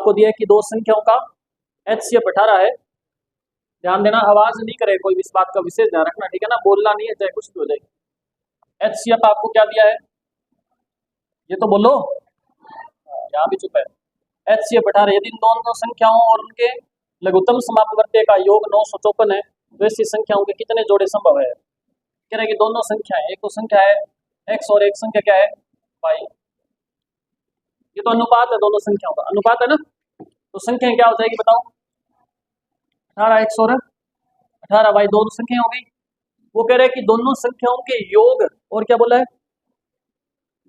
आपको दिया है कि दो संख्याओं का HCF 18 है। ध्यान देना, आवाज नहीं करे कोई भी, इस बात का विशेष ध्यान रखना, ठीक है ना, बोलना नहीं है, चाहे कुछ भी हो जाए। HCF आपको क्या दिया है, ये तो बोलो, यहाँ भी चुप है। HCF 18 यदि इन दोनों संख्याओं और उनके लघुत्तम समापवर्ती का योग 954 है तो ऐसी संख्याओं के कितने जोड़े संभव है। कह रहे हैं कि दोनों संख्याएं, एक तो संख्या है x और एक संख्या क्या है y, ये तो अनुपात है, दोनों संख्याओं का अनुपात है ना। तो संख्या क्या हो जाएगी बताओ, 18x और 18y दोनों संख्याएं हो गई। वो कह रहे हैं कि दोनों संख्याओं के योग, और क्या बोला है,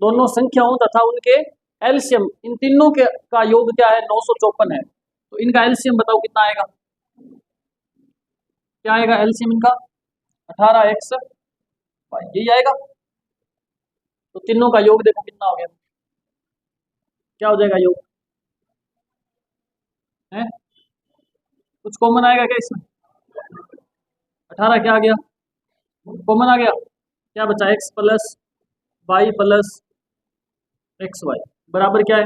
दोनों संख्याओं तथा उनके एलसीएम, इन तीनों के का योग क्या है 954 है। तो इनका एलसीएम बताओ कितना आएगा, क्या आएगा एलसीएम इनका, 18x यही आएगा। तो तीनों का योग देखो कितना हो गया, क्या हो जाएगा योग है, कुछ कॉमन आएगा क्या इसमें, 18 क्या आ गया, कॉमन आ गया, क्या बचा x plus Y plus x Y बराबर क्या है,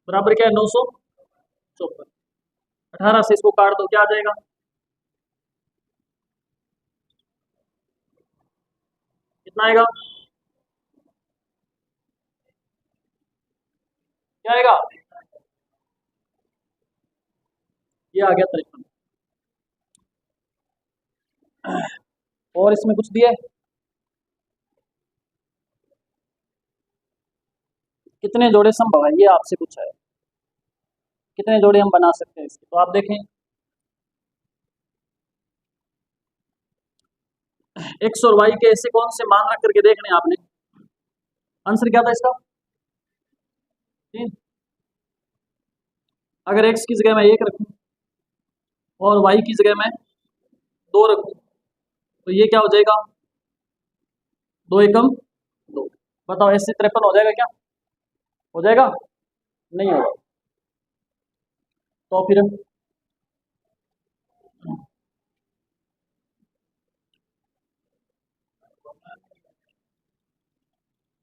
बराबर क्या है 954। 18 से इसको काट दो, क्या आ जाएगा, कितना आएगा, क्या आएगा, ये आ गया 53। और इसमें कुछ दिया है, कितने जोड़े संभव है, ये आपसे पूछा है, कितने जोड़े हम बना सकते हैं इसके। तो आप देखें x और y के ऐसे कौन से मान रख करके देखने आपने, आंसर क्या था इसका, अगर x की जगह मैं 1 रखूं और y की जगह मैं 2 रखूं तो ये क्या हो जाएगा, 2 एकम 2। बताओ ऐसे 53 हो जाएगा क्या, हो जाएगा, नहीं होगा। तो फिर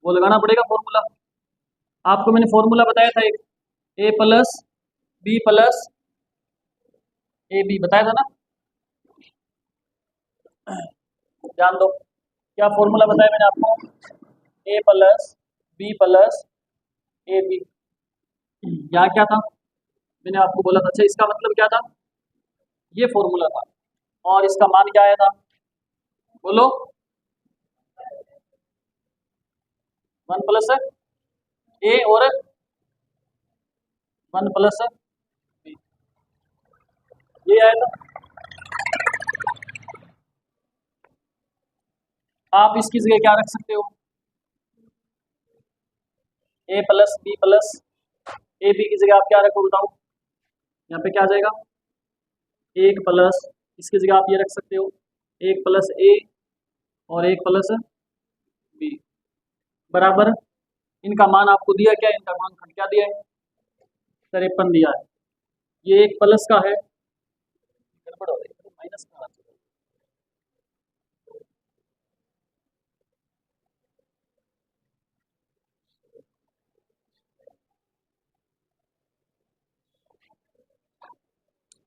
वो लगाना पड़ेगा फॉर्मूला, आपको मैंने फॉर्मूला बताया था एक, a plus B plus A B बताया था ना, ध्यान दो क्या फॉर्मूला बताया मैंने आपको, a plus B plus A B, यहाँ क्या था मैंने आपको बोला था, अच्छा इसका मतलब क्या था, ये फॉर्मूला था, और इसका मान क्या आया था, बोलो 1 प्लस ए और 1 प्लस बी, ये आया था। आप इसकी जगह क्या रख सकते हो, a plus B plus A B की जगह आप क्या रखो बताओ, यहाँ पे क्या आ जाएगा, 1 प्लस, इसकी जगह आप ये रख सकते हो 1 प्लस ए और 1 प्लस बी बराबर, इनका मान आपको दिया क्या, इनका गुणनखंड क्या दिया है 53 दिया है। ये एक प्लस का है, गड़बड़ हो रही है, माइनस का आना चाहिए।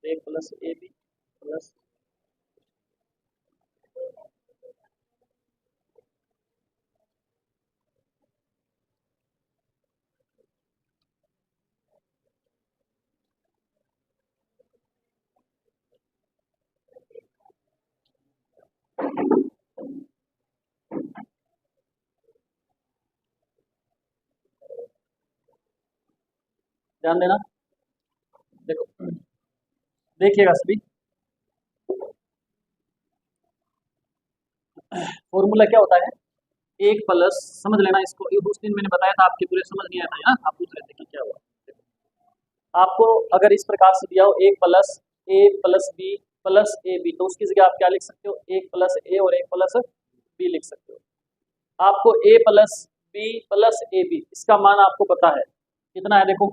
एक प्लस ए बी प्लस ध्यान देना, देखो देखिएगा सभी, फॉर्मूला क्या होता है, एक प्लस, समझ लेना इसको, उस दिन मैंने बताया था, आपके पूरे समझ नहीं आया था ना, आप पूछ रहे थे कि क्या हुआ। आपको अगर इस प्रकार से दिया हो एक plus A plus B plus A B, तो उसकी जगह आप क्या लिख सकते हो, एक प्लस ए और एक प्लस बी लिख सकते हो। आपको A plus B plus A B, इसका मान आपको पता है कितना है, देखो,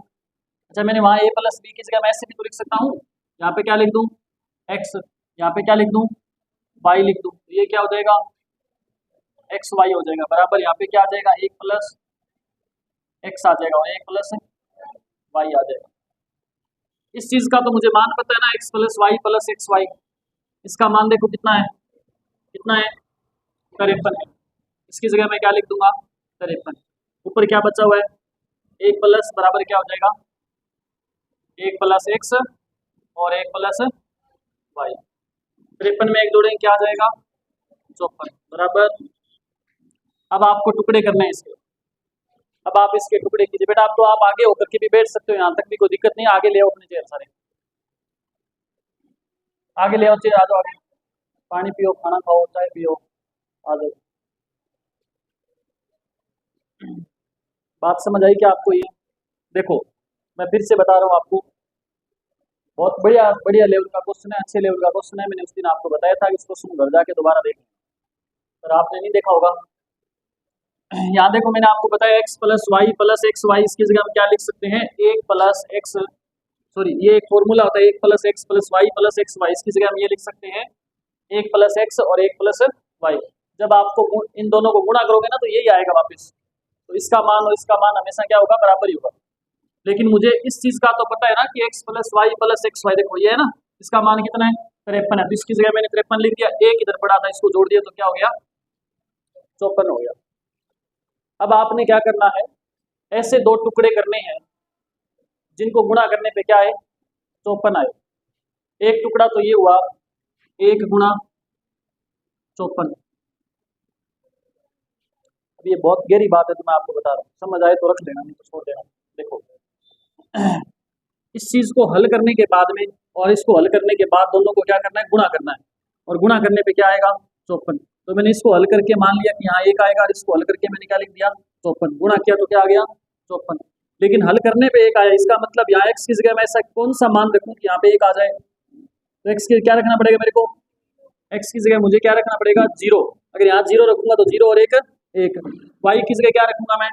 अच्छा मैंने वहाँ ए प्लस बी की जगह मैं ऐसे भी तो लिख सकता हूँ, यहाँ पे क्या लिख दूँ एक्स, यहाँ पे क्या लिख दूँ वाई लिख दूँ, तो ये क्या हो जाएगा एक्स वाई हो जाएगा बराबर, यहाँ पे क्या आ जाएगा एक प्लस एक्स आ जाएगा और एक प्लस वाई आ जाएगा। इस चीज का तो मुझे मान पता है ना, x plus Y plus x Y, इसका मान देखो कितना है, कितना है 53 है। इसकी जगह मैं क्या लिख दूंगा 53। ऊपर क्या बचा हुआ है, एक प्लस बराबर क्या हो जाएगा, एक प्लस एक्स और एक प्लस वाई। 53 में एक जोड़ेंगे क्या आ जाएगा 54 बराबर। अब आपको टुकड़े करने हैं इसके, अब आप इसके टुकड़े कीजिए बेटा। आप तो आप आगे होकर के भी बैठ सकते हो, यहाँ तक भी कोई दिक्कत नहीं, आगे ले आओ अपने चेयर सारे, आगे ले आओ चेयर, आ जाओ आगे, पानी पियो, खाना खाओ, चाय पियो, आ जाओ। बात समझ आई क्या आपको? ये देखो मैं फिर से बता रहा हूँ आपको, बहुत बढ़िया बढ़िया लेवल का क्वेश्चन है, अच्छे लेवल का क्वेश्चन है। मैंने उस दिन आपको बताया था कि इस क्वेश्चन घर जाके दोबारा देखें, पर आपने नहीं देखा होगा। यहाँ देखो मैंने आपको बताया x plus Y plus x Y, इसकी जगह हम क्या लिख सकते हैं, एक प्लस एक्स, सॉरी ये एक फॉर्मूला होता है, एक plus X plus Y plus x Y, इसकी जगह हम ये लिख सकते हैं एक प्लस एक्स और एक प्लस वाई। जब आपको इन दोनों को गुणा करोगे ना तो यही आएगा वापस, तो इसका मान और इसका मान हमेशा क्या होगा, बराबर ही होगा। लेकिन मुझे इस चीज का तो पता है ना कि x plus Y plus x y, देखो ये है ना, इसका मान कितना है 53 है, तो इसकी जगह मैंने 53 लिख दिया, एक इधर पड़ा था इसको जोड़ दिया तो क्या हो गया 54 हो गया। अब आपने क्या करना है, ऐसे दो टुकड़े करने हैं जिनको गुणा करने पे क्या है 54 आए। एक टुकड़ा तो ये हुआ 1 गुणा 54। अब ये बहुत गहरी बात है तो मैं आपको बता रहा हूँ, समझ आए तो रख लेना, नहीं तो छोड़ देना। देखो इस चीज को हल करने के बाद में और इसको हल करने के बाद दोनों को क्या करना है, गुणा करना है, और गुणा करने पे क्या आएगा 54। तो मैंने इसको हल करके मान लिया कि यहाँ एक आएगा, और इसको हल करके मैंने क्या लिख दिया 54, गुणा किया तो क्या आ गया 54। लेकिन हल करने पे एक आया, इसका मतलब यहाँ एक्स की जगह मैं ऐसा कौन सा मान रखूँ कि यहाँ पे एक आ जाए, तो एक्स की क्या रखना पड़ेगा मेरे को, एक्स की जगह मुझे क्या रखना पड़ेगा 0। अगर यहाँ 0 रखूंगा तो 0 और 1 1। वाई की जगह क्या रखूंगा मैं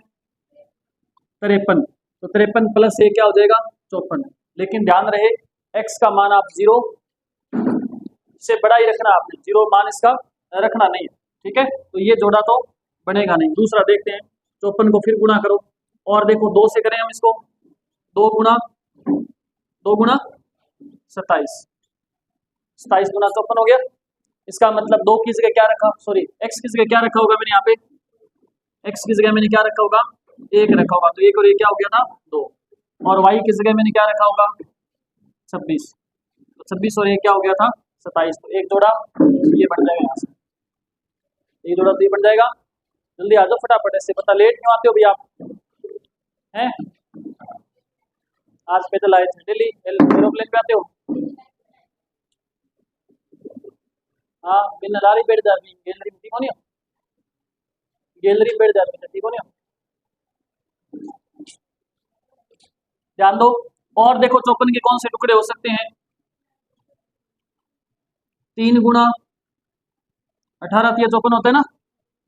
53, तो 53 प्लस 1 क्या हो जाएगा 54। लेकिन ध्यान रहे x का मान आप 0 से बड़ा ही रखना, आपने 0 मान इसका रखना नहीं है, ठीक है। तो ये जोड़ा तो बनेगा नहीं। दूसरा देखते हैं, 54 को फिर गुणा करो, और देखो 2 से करें हम इसको, 2 गुणा 27, 27 गुणा 54 हो गया। इसका मतलब 2 की जगह क्या रखा, सॉरी x की जगह क्या रखा होगा मैंने यहाँ पे, x की जगह मैंने क्या रखा होगा 1 रखा होगा, तो 1 और 1 क्या हो गया था 2, और y की जगह मैंने क्या रखा होगा 26, तो 26 और 1 क्या हो गया था 27। तो एक जोड़ा ये बन जाएगा, यहाँ से एक जोड़ा तो ये बन जाएगा। जल्दी आ जाओ फटाफट, ऐसे पता लेट क्यों आते हो भैया आप हैं? आज पैदल आए थे, डेली एरोप्लेन पे आते हो? हाँ बिन लारी बैठ जाती गैलरी में, ठीक हो नहीं हो, गैलरी में बैठ जाती है, ठीक हो नहीं हो, ध्यान दो। और देखो 54 के कौन से टुकड़े हो सकते हैं, 3 गुणा 18, तो ये 54 होता है ना,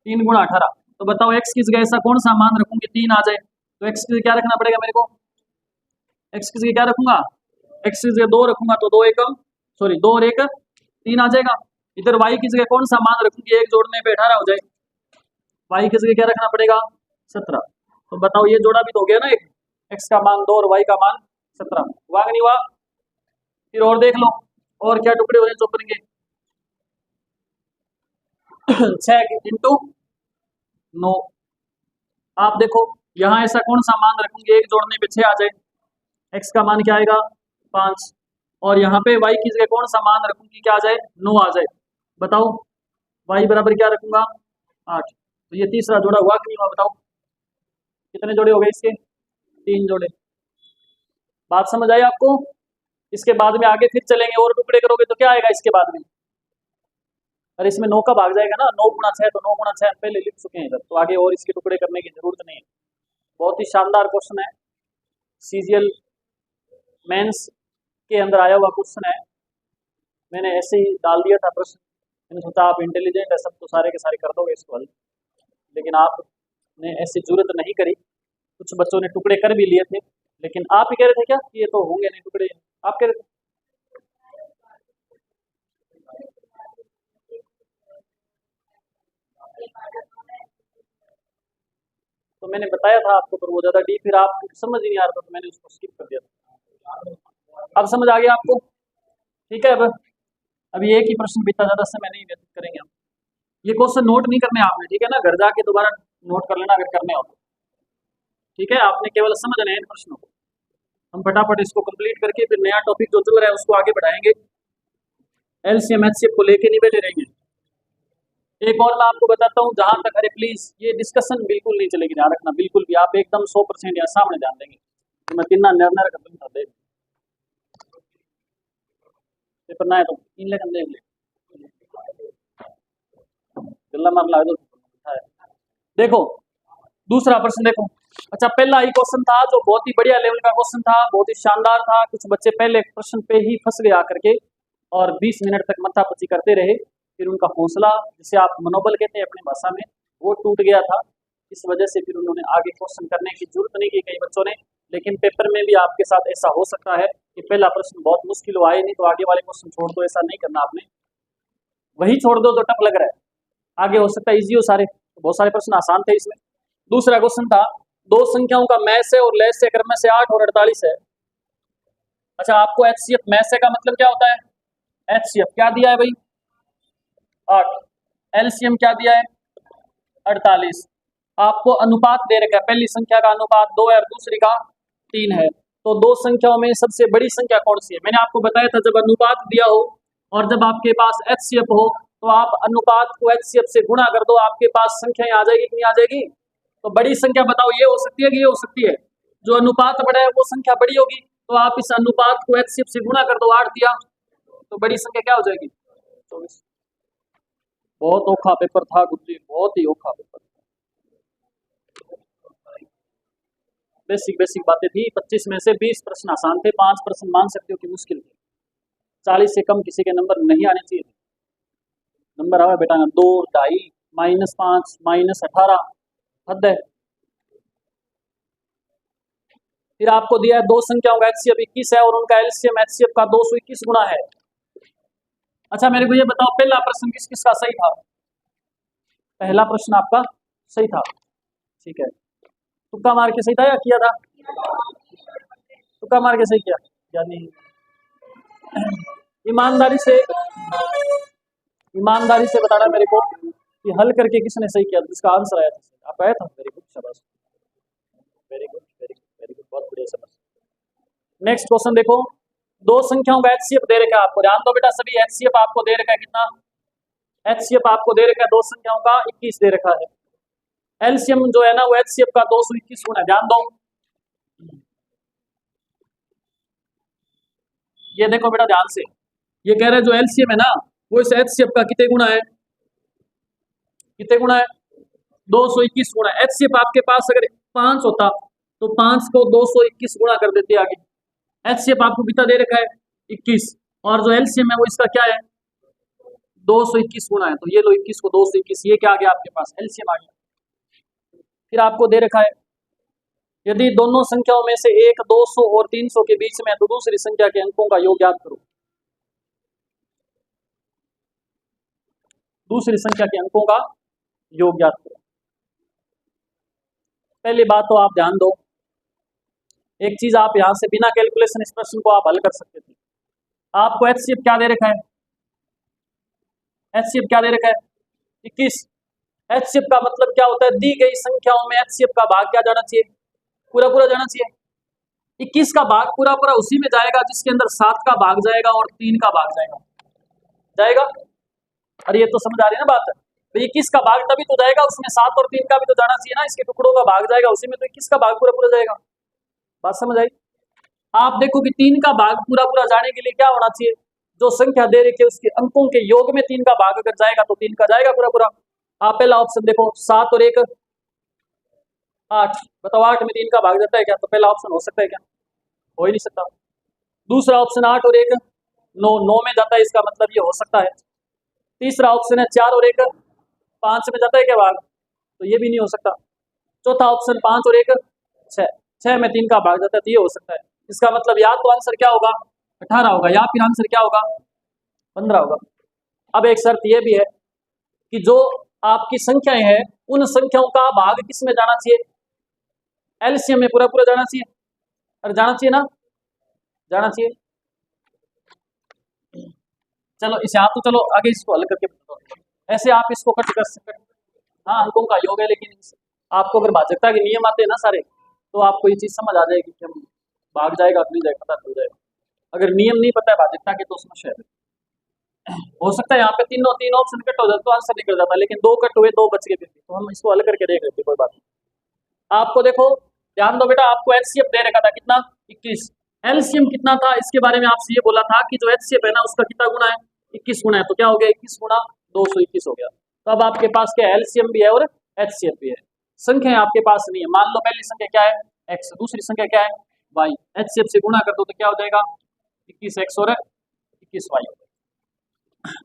3 गुणा 18। तो बताओ x की जगह ऐसा कौन सा मान रखूं कि 3 आ जाए, तो x की जगह क्या रखना पड़ेगा मेरे को, x की जगह क्या रखूंगा, x की जगह 2 रखूंगा तो 2 1 सॉरी 2 और 1 3 आ जाएगा। इधर y की जगह कौन सा मान रखूं कि 1 जोड़ने पे 18 हो जाए, y की जगह क्या रखना पड़ेगा 17। तो बताओ ये जोड़ा भी तो हो गया ना, एक x का मान 2 और y का मान 17, हुआ कि नहीं हुआ? फिर और देख लो और क्या टुकड़े हो रहे 54 के 6 इंटू 9। आप देखो यहाँ ऐसा कौन सा मान रखूंगे 1 जोड़ने पे 6 आ जाए, x का मान क्या आएगा 5, और यहाँ पे y की जगह कौन सा मान रखूं कि क्या आ जाए 9 आ जाए, बताओ y बराबर क्या रखूंगा 8। तो ये तीसरा जोड़ा हुआ कि नहीं हुआ, बताओ कितने जोड़े हो गए इसके, 3 जोड़े। बात समझ आई आपको? इसके बाद में आगे फिर चलेंगे, और टुकड़े करोगे तो क्या आएगा इसके बाद में, अरे इसमें 9 का भाग जाएगा ना, 9 गुणा 6, तो 9 गुणा 6 पहले लिख चुके हैं इधर, तो आगे और इसके टुकड़े करने की जरूरत नहीं है। बहुत ही शानदार क्वेश्चन है, सीजीएल मेंस के अंदर आया हुआ क्वेश्चन है, मैंने ऐसे ही डाल दिया था प्रश्न, मैंने सोचा आप इंटेलिजेंट है सब तो सारे के सारे कर दोगे इसको हल, लेकिन आपने ऐसी जरूरत नहीं करी। कुछ बच्चों ने टुकड़े कर भी लिए थे, लेकिन आप ही कह रहे थे क्या कि ये तो होंगे नहीं टुकड़े, आप कह रहे थे। तो मैंने बताया था आपको, पर वो ज़्यादा डीप फिर आप समझ ही नहीं आ रहा था, तो मैंने उसको स्किप कर दिया था। अब समझ आ गया आपको? ठीक है। अब अभी एक ही प्रश्न बीता, ज़्यादा समय नहीं व्यतीत करेंगे हम। ये क्वेश्चन नोट नहीं करने आपने, ठीक है ना, घर जाके दोबारा नोट कर लेना अगर करने हो तो। ठीक है, आपने केवल समझना है इन प्रश्नों को। हम फटाफट इसको कंप्लीट करके फिर नया टॉपिक जो चल रहा है उसको आगे बढ़ाएंगे। एलसीएम एचसीएफ को लेके नहीं बैठे रहेंगे। एक और मैं आपको बताता हूँ, जहां तक, अरे प्लीज ये डिस्कशन बिल्कुल नहीं चलेगी, ध्यान रखना बिल्कुल भी। आप एकदम 100% यहाँ सामने ध्यान देंगे तो मैं तिन्ना निर्णय कर दूंगा। देख पेपर ना है तो तीन लेकर देख ले, गल्ला मार ला दो। देखो दूसरा प्रश्न देखो। अच्छा, पहला ही क्वेश्चन था जो बहुत ही बढ़िया लेवल का क्वेश्चन था, बहुत ही शानदार था। कुछ बच्चे पहले प्रश्न पे ही फंस गए आकर के और 20 मिनट तक मत्थापच्ची करते रहे। फिर उनका हौसला, जिसे आप मनोबल कहते हैं अपनी भाषा में, वो टूट गया था। इस वजह से फिर उन्होंने आगे क्वेश्चन करने की जरूरत नहीं की कई बच्चों ने। लेकिन पेपर में भी आपके साथ ऐसा हो सकता है कि पहला प्रश्न बहुत मुश्किल हो आए, नहीं तो आगे वाले क्वेश्चन छोड़ दो। ऐसा नहीं करना आपने, वही छोड़ दो तो टफ लग रहा है। आगे हो सकता है इजी हो सारे, बहुत सारे प्रश्न आसान थे इसमें। दूसरा क्वेश्चन था, दो संख्याओं का मैस है और लेस से क्रम से 8 और 48 है। अच्छा, आपको एचसीएफ मैस का मतलब क्या होता है? एचसीएफ क्या दिया है भाई? 8। एलसीएम क्या दिया है? 48। आपको अनुपात दे रखा है, पहली संख्या का अनुपात 2 है और दूसरी का 3 है। तो दो संख्याओं में सबसे बड़ी संख्या कौन सी है? मैंने आपको बताया था, जब अनुपात दिया हो और जब आपके पास एचसीएफ हो तो आप अनुपात को एचसीएफ से गुणा कर दो, आपके पास संख्या आ जाएगी कि नहीं आ जाएगी? तो बड़ी संख्या बताओ, ये हो सकती है कि ये हो सकती है? जो अनुपात बड़ा है वो संख्या बड़ी होगी, तो आप इस अनुपात को एचसीएफ से गुणा कर दो, 8 दिया, तो बड़ी संख्या क्या हो जाएगी? 24। बहुत औखा पेपर था गुरुजी, बहुत ही औखा पेपर। बेसिक बेसिक बातें थी। 25 में से 20 प्रश्न आसान थे, 5 प्रश्न मान सकते हो कि मुश्किल थे। 40 से कम किसी के नंबर नहीं आने चाहिए। नंबर आवा बेटा 2, 2.5, -5, -18, हद है। फिर आपको दिया है दो संख्याओं का एचसीएफ 21 है और उनका एलसीएम एचसीएफ का 221 गुना है। अच्छा, मेरे को ये बताओ, पहला प्रश्न किस किस का सही था? पहला प्रश्न आपका सही था, ठीक है। तुक्का मार के सही था या किया था? तुक्का मार के सही किया, यानी ईमानदारी से बताना मेरे को कि हल करके किसने सही किया, जिसका आंसर आया था। आप आया था, वेरी गुड, शाबाश, very good, very good, very good, बहुत बढ़िया, शाबाश। नेक्स्ट क्वेश्चन देखो, दो संख्याओं का एचसीएफ दे रखा है आपको, ध्यान दो बेटा सभी। एचसीएफ आपको दे रखा है कितना? एचसीएफ आपको दे रखा है दो संख्याओं का 21 दे रखा है। एलसीएम जो है ना वो एचसीएफ का 221 गुना है, ध्यान दो। ये देखो बेटा ध्यान से, ये कह रहे हैं जो एलसीएम है ना वो इस एचसीएफ का कितने गुना है? कितने गुना है? 221 गुना। एचसीएफ आपके पास अगर 5 होता तो 5 को 221 गुना कर देते आगे। एचसीएफ आपको कितना दे रखा है? 21, और जो एलसीएम है वो इसका क्या है? 221 गुना है। तो ये लो 21 को 221, ये क्या आ गया आपके पास? एलसीएम आ गया। फिर आपको दे रखा है, यदि दोनों संख्याओं में से एक 200 और 300 के बीच में है तो दूसरी संख्या के अंकों का योग ज्ञात करो। दूसरी संख्या के अंकों का योग ज्ञात करो। पहली बात तो आप ध्यान दो, एक चीज आप यहां से बिना कैलकुलेशन इस प्रश्न को आप हल कर सकते थे। आपको एचसीएफ क्या दे रखा है? एचसीएफ क्या दे रखा है? 21। एचसीएफ का मतलब क्या होता है? दी गई संख्याओं में एचसीएफ का भाग क्या जाना चाहिए? पूरा पूरा जाना चाहिए। 21 का भाग पूरा पूरा उसी में जाएगा जिसके अंदर 7 का भाग जाएगा और 3 का भाग जाएगा। अरे ये तो समझ आ रही है ना बात? तो 21 का भाग तभी तो जाएगा, उसमें 7 और 3 का भी तो जाना चाहिए ना, इसके टुकड़ों का भाग जाएगा उसी में, तो 21 का भाग पूरा पूरा जाएगा। बात समझ आई? आप देखो कि 3 का भाग पूरा पूरा जाने के लिए क्या होना चाहिए? जो संख्या दे रखी है उसके अंकों के योग में 3 का भाग अगर जाएगा तो 3 का जाएगा पूरा पूरा। आप पहला ऑप्शन देखो, 7 और 1 8, बताओ 8 में 3 का भाग जाता है क्या? तो पहला ऑप्शन हो सकता है क्या? हो ही नहीं सकता। दूसरा ऑप्शन 8 और 1 9 में जाता है, इसका मतलब ये हो सकता है। तीसरा ऑप्शन है 4 और 1 5 में जाता है क्या भाग? तो ये भी नहीं हो सकता। चौथा ऑप्शन 5 और 1 6 में 3 का भाग जाता है, तो ये हो सकता है। इसका मतलब या तो आंसर क्या होगा? 18 होगा, या फिर आंसर क्या होगा? 15 होगा। अब एक शर्त यह भी है कि जो आपकी संख्याएं हैं उन संख्याओं का भाग किस में जाना चाहिए? एलसीएम में पूरा पूरा जाना चाहिए। अरे जाना चाहिए ना, जाना चाहिए। चलो इसे आप तो चलो आगे इसको हल करके बताओ। ऐसे आप इसको कट कर सकते। हाँ अंकों का योग है, लेकिन आपको अगर भाजकता के नियम आते हैं ना सारे, तो आपको ये चीज समझ आ जाएगी कि हम भाग जाएगा नहीं जाएगा, पता चल जाएगा। अगर नियम नहीं पता है भाजकता के तो समस्या है। हो सकता है यहाँ पे तीन ऑप्शन कट हो जाए तो आंसर निकल जाता, लेकिन दो कट हुए, दो बच गए फिर भी। तो हम इसको हल करके देख लेते, कोई बात नहीं। आपको देखो ध्यान दो बेटा, आपको एचसीएफ दे रखा था कितना, 21। एलसीएम कितना था इसके बारे में आपसे ये बोला था कि जो एचसीएफ है ना उसका कितना गुना है, 21 गुना है। तो क्या हो गया, 21 गुना 221 हो गया। तो अब आपके पास क्या एलसीएम भी है और एचसीएफ भी है। संख्या आपके पास नहीं है। मान लो पहली संख्या क्या है, एक्स, दूसरी संख्या क्या है, वाई। एचसीएफ से गुणा कर दो तो क्या हो जाएगा, 21x और 21y।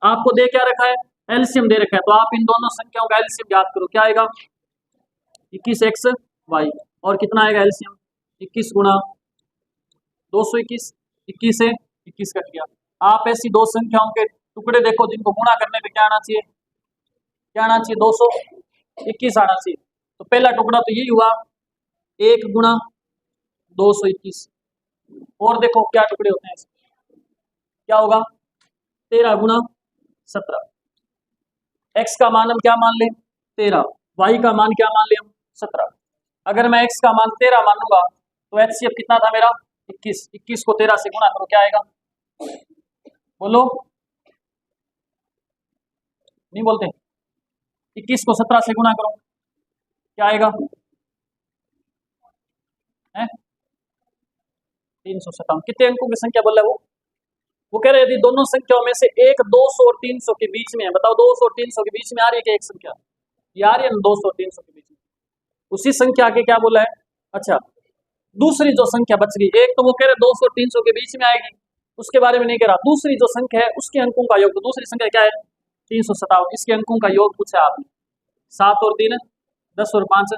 आपको दे क्या रखा है, एलसीएम दे रखा है। तो आप इन दोनों संख्याओं का एलसीएम याद करो, क्या आएगा, 21xy। और कितना आएगा एलसीएम, 21 गुणा 221, 21 से 21 कट गया। आप ऐसी दो संख्याओं के टुकड़े देखो जिनको गुणा करने पे क्या आना चाहिए, क्या आना चाहिए, 221 आना चाहिए। तो पहला टुकड़ा तो यही हुआ, 1 गुणा 221। और देखो क्या टुकड़े होते हैं, क्या होगा, 13 गुणा 17। एक्स का मान हम क्या मान लें, 13, वाई का मान क्या मान लें हम, 17। अगर मैं एक्स का मान 13 मानूंगा तो एचसीएफ कितना था मेरा, 21। 21 को 13 से गुणा करो, क्या आएगा, बोलो, नहीं बोलते। 21 को 17 से गुणा करो, क्या आएगा, 357। कितने अंकों की संख्या बोला वो कह रहे यदि दोनों संख्याओं में से एक 200 और 300 के बीच में है। बताओ 200 और 300 के बीच में आ रही है क्या एक संख्या, ये आ रही है ना 200 और 300 के बीच में, उसी संख्या के क्या बोला है। अच्छा दूसरी जो संख्या बच गई, एक तो वो कह रहे 200 और 300 के बीच में आएगी, उसके बारे में नहीं कह रहा। दूसरी जो संख्या है उसके अंकों का योग, तो दूसरी संख्या क्या है, 357। इसके अंकों का योग पूछा आपने, 7 और 3 10 और 5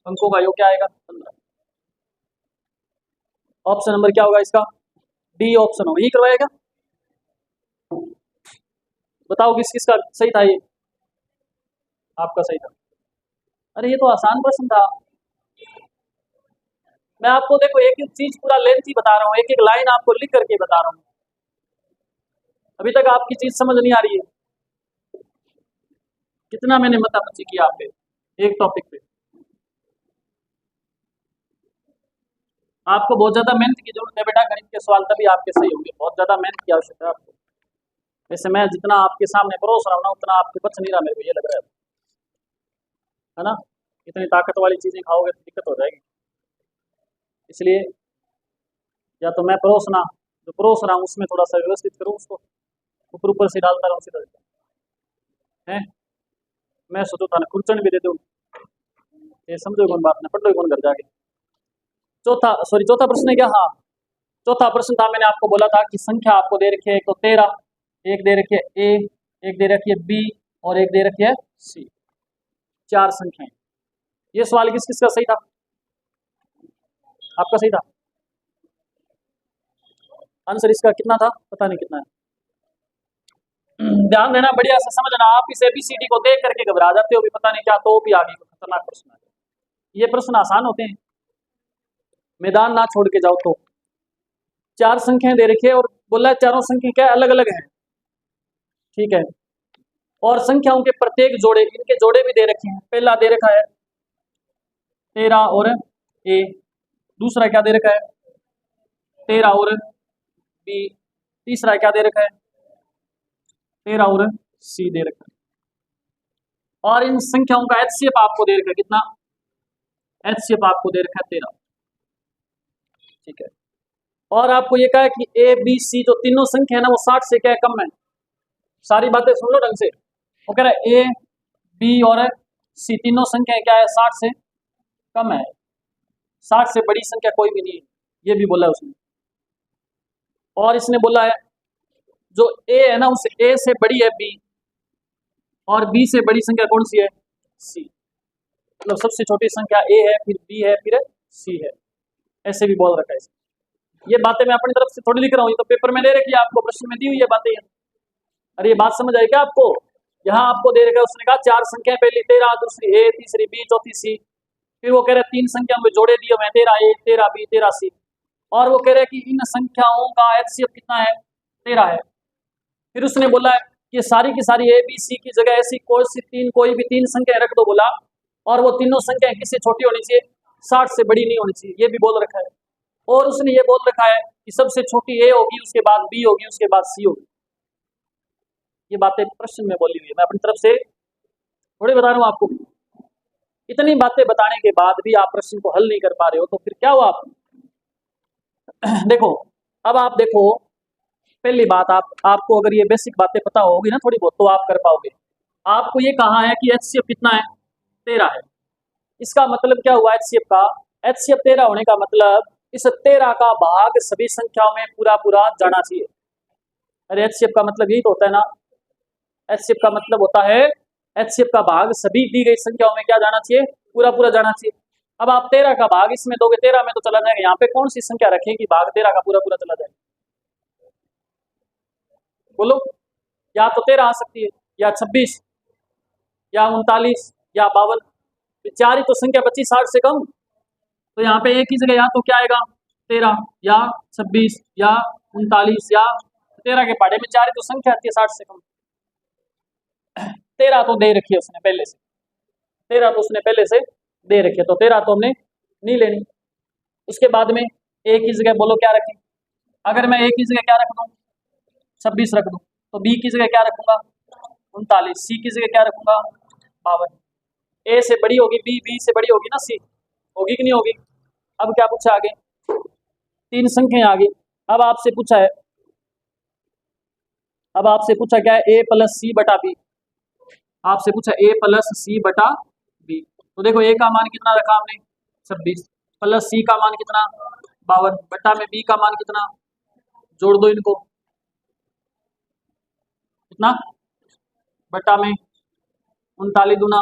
अंकों का योग क्या आएगा, 15। ऑप्शन नंबर क्या होगा इसका, डी ऑप्शन होगा। यही करवाएगा, बताओ किस किसका सही था, ये आपका सही था। अरे ये तो आसान प्रश्न था। मैं आपको देखो एक एक चीज पूरा लेंथ ही बता रहा हूँ, एक एक लाइन आपको लिख करके बता रहा हूँ। अभी तक आपकी चीज समझ नहीं आ रही है। कितना मैंने मतामती किया आप पे एक टॉपिक पे। आपको बहुत ज्यादा मेहनत की जरूरत है बेटा, गणित के सवाल तभी आपके सही होंगे। बहुत ज्यादा मेहनत की आवश्यकता है आपको। वैसे मैं जितना आपके सामने परोस रहा हूँ ना उतना आपके बच नहीं रहा, मेरे को ये लग रहा है ना। इतनी ताकत वाली चीजें खाओगे तो दिक्कत हो जाएगी। इसलिए या तो मैं परोसना जो परोस रहा हूँ उसमें थोड़ा सा व्यवस्थित करूँ, उसको ऊपर ऊपर से डालता रहूँ सीधा है। मैं सोचो था ना खुरचन भी दे दूँ, ये समझो कौन बात ना, पढ़ लो कौन घर जाके। चौथा प्रश्न है क्या, हाँ चौथा प्रश्न था। मैंने आपको बोला था कि संख्या आपको दे रखी है, एक तो 13, एक दे रखी है ए, एक दे रखी है बी और एक दे रखी है सी, 4 संख्याएं। ये सवाल किस किस का सही था, आपका सही था। आंसर इसका कितना था पता नहीं कितना है। ध्यान देना, बढ़िया से समझना। आप इस एबीसीडी को देख करके घबरा जाते हो भी पता नहीं क्या, तो भी आगे खतरनाक प्रश्न है। ये प्रश्न आसान होते हैं, मैदान ना छोड़ के जाओ। तो 4 संख्याएं दे रखी है और बोला है चारों संख्या क्या अलग अलग हैं, ठीक है। और संख्याओं के प्रत्येक जोड़े, इनके जोड़े भी दे रखे हैं। पहला दे रखा है 13 और ए, दूसरा क्या दे रखा है 13 और बी, तीसरा क्या दे रखा है 13 और सी दे रखा है। और इन संख्याओं का एचसीएफ आपको दे रखा है कितना, एचसीएफ आपको दे रखा है 13, ठीक है। और आपको ये कहा है कि ए बी सी जो तीनों संख्या है ना वो 60 से क्या है कम है। सारी बातें सुन लो ढंग से। वो कह रहा है ए बी और सी तीनों संख्या क्या है 60 से कम है, 60 से बड़ी संख्या कोई भी नहीं है, ये भी बोला है उसने। और इसने बोला है जो ए है ना उस ए से बड़ी है बी और बी से बड़ी संख्या कौन सी है सी। मतलब सबसे छोटी संख्या ए है, फिर बी है, फिर सी है, ऐसे भी बोल रखा है। ये बातें मैं अपनी तरफ से थोड़ी लिख रहा हूँ, ये तो पेपर में दे रखी है, आपको प्रश्न में दी हुई है बातें। अरे ये बात समझ आई क्या आपको, यहाँ आपको दे रखा है उसने कहा 4 संख्या, पहली 13, दूसरी ए, तीसरी बी, चौथी सी। फिर वो कह रहे 3 संख्या में जोड़े दिए हुए 13 ए, 13 बी, 13 सी। और वो कह रहे हैं कि इन संख्याओं का एचसीएफ कितना है 13 है। फिर उसने बोला है कि सारी की सारी ए बी सी की जगह ऐसी कोई भी तीन संख्याएं रख दो बोला, और वो तीनों संख्याएं किससे छोटी होनी चाहिए, 60 से बड़ी नहीं होनी चाहिए, ये भी बोल रखा है। और उसने ये बोल रखा है कि सबसे छोटी ए होगी, उसके बाद बी होगी, उसके बाद सी होगी। ये बातें प्रश्न में बोली हुई है, मैं अपनी तरफ से थोड़ी बता रहा हूँ आपको। इतनी बातें बताने के बाद भी आप प्रश्न को हल नहीं कर पा रहे हो, तो फिर क्या हुआ आप देखो, अब आप देखो, पहली बात आपको अगर ये बेसिक बातें पता होगी ना थोड़ी बहुत, तो आप कर पाओगे। आपको ये कहा है कि HCF कितना है, 13 है। इसका मतलब क्या हुआ HCF का, HCF 13 होने का मतलब इस 13 का भाग सभी संख्याओं में पूरा पूरा जाना चाहिए। अरे HCF का मतलब यही तो होता है ना, HCF का मतलब होता है HCF का भाग सभी दी गई संख्याओं में क्या जाना चाहिए, पूरा पूरा जाना चाहिए। अब आप 13 का भाग इसमें दोगे, 13 में तो चला जाएगा, यहाँ पे कौन सी संख्या रखें कि भाग 13 का पूरा पूरा चला जाएगा, बोलो। या तो 13 आ सकती है, या 26, या 39, या 52, चार ही तो संख्या बची 60 से कम। तो यहाँ पे एक ही जगह या तो क्या आएगा 13, या 26, या 39, या 13 के पहाड़े में चार ही तो संख्या आती है 60 से कम। 13 तो दे रखी है उसने पहले से, 13 तो उसने पहले से दे रखी है, तो 13 तो हमने नहीं लेनी। उसके बाद में एक ही जगह बोलो क्या रखें, अगर मैं एक ही जगह क्या रख दूँ 26 रख दूँ, तो बी की जगह क्या रखूंगा 39, सी की जगह क्या रखूंगा 52। ए से बड़ी होगी बी, बी से बड़ी होगी ना सी, होगी कि नहीं होगी। अब क्या पूछा आगे, तीन संख्याएं आ गई। अब आपसे पूछा है, अब आपसे पूछा क्या है, ए प्लस सी बटा बी, आपसे पूछा ए प्लस सी बटा बी। तो देखो ए का मान कितना रखा हमने 26, प्लस सी का मान कितना 52, बटा में बी का मान कितना, जोड़ दो इनको, कितना, बटा में 39 दूना,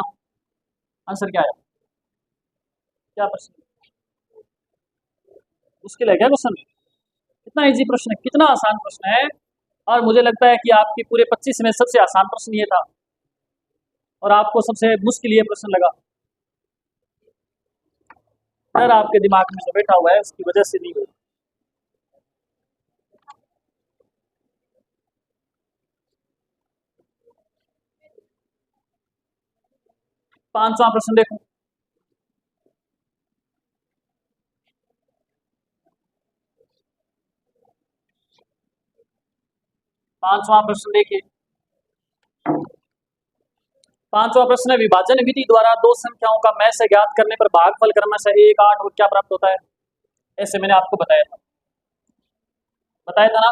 आंसर क्या है, क्या प्रश्न मुश्किल है क्या क्वेश्चन, कितना इजी प्रश्न है, कितना आसान प्रश्न है। और मुझे लगता है कि आपके पूरे 25 में सबसे आसान प्रश्न ये था, और आपको सबसे मुश्किल ये प्रश्न लगा। डर आपके दिमाग में जो बैठा हुआ है उसकी वजह से नहीं हुई। पांचवा प्रश्न देखो, पांचवा प्रश्न देखिए, पांचवा प्रश्न है, विभाजन विधि द्वारा दो संख्याओं का मैं से ज्ञात करने पर भागफल क्रमशः 1, 8 और क्या प्राप्त होता है। ऐसे मैंने आपको बताया था ना,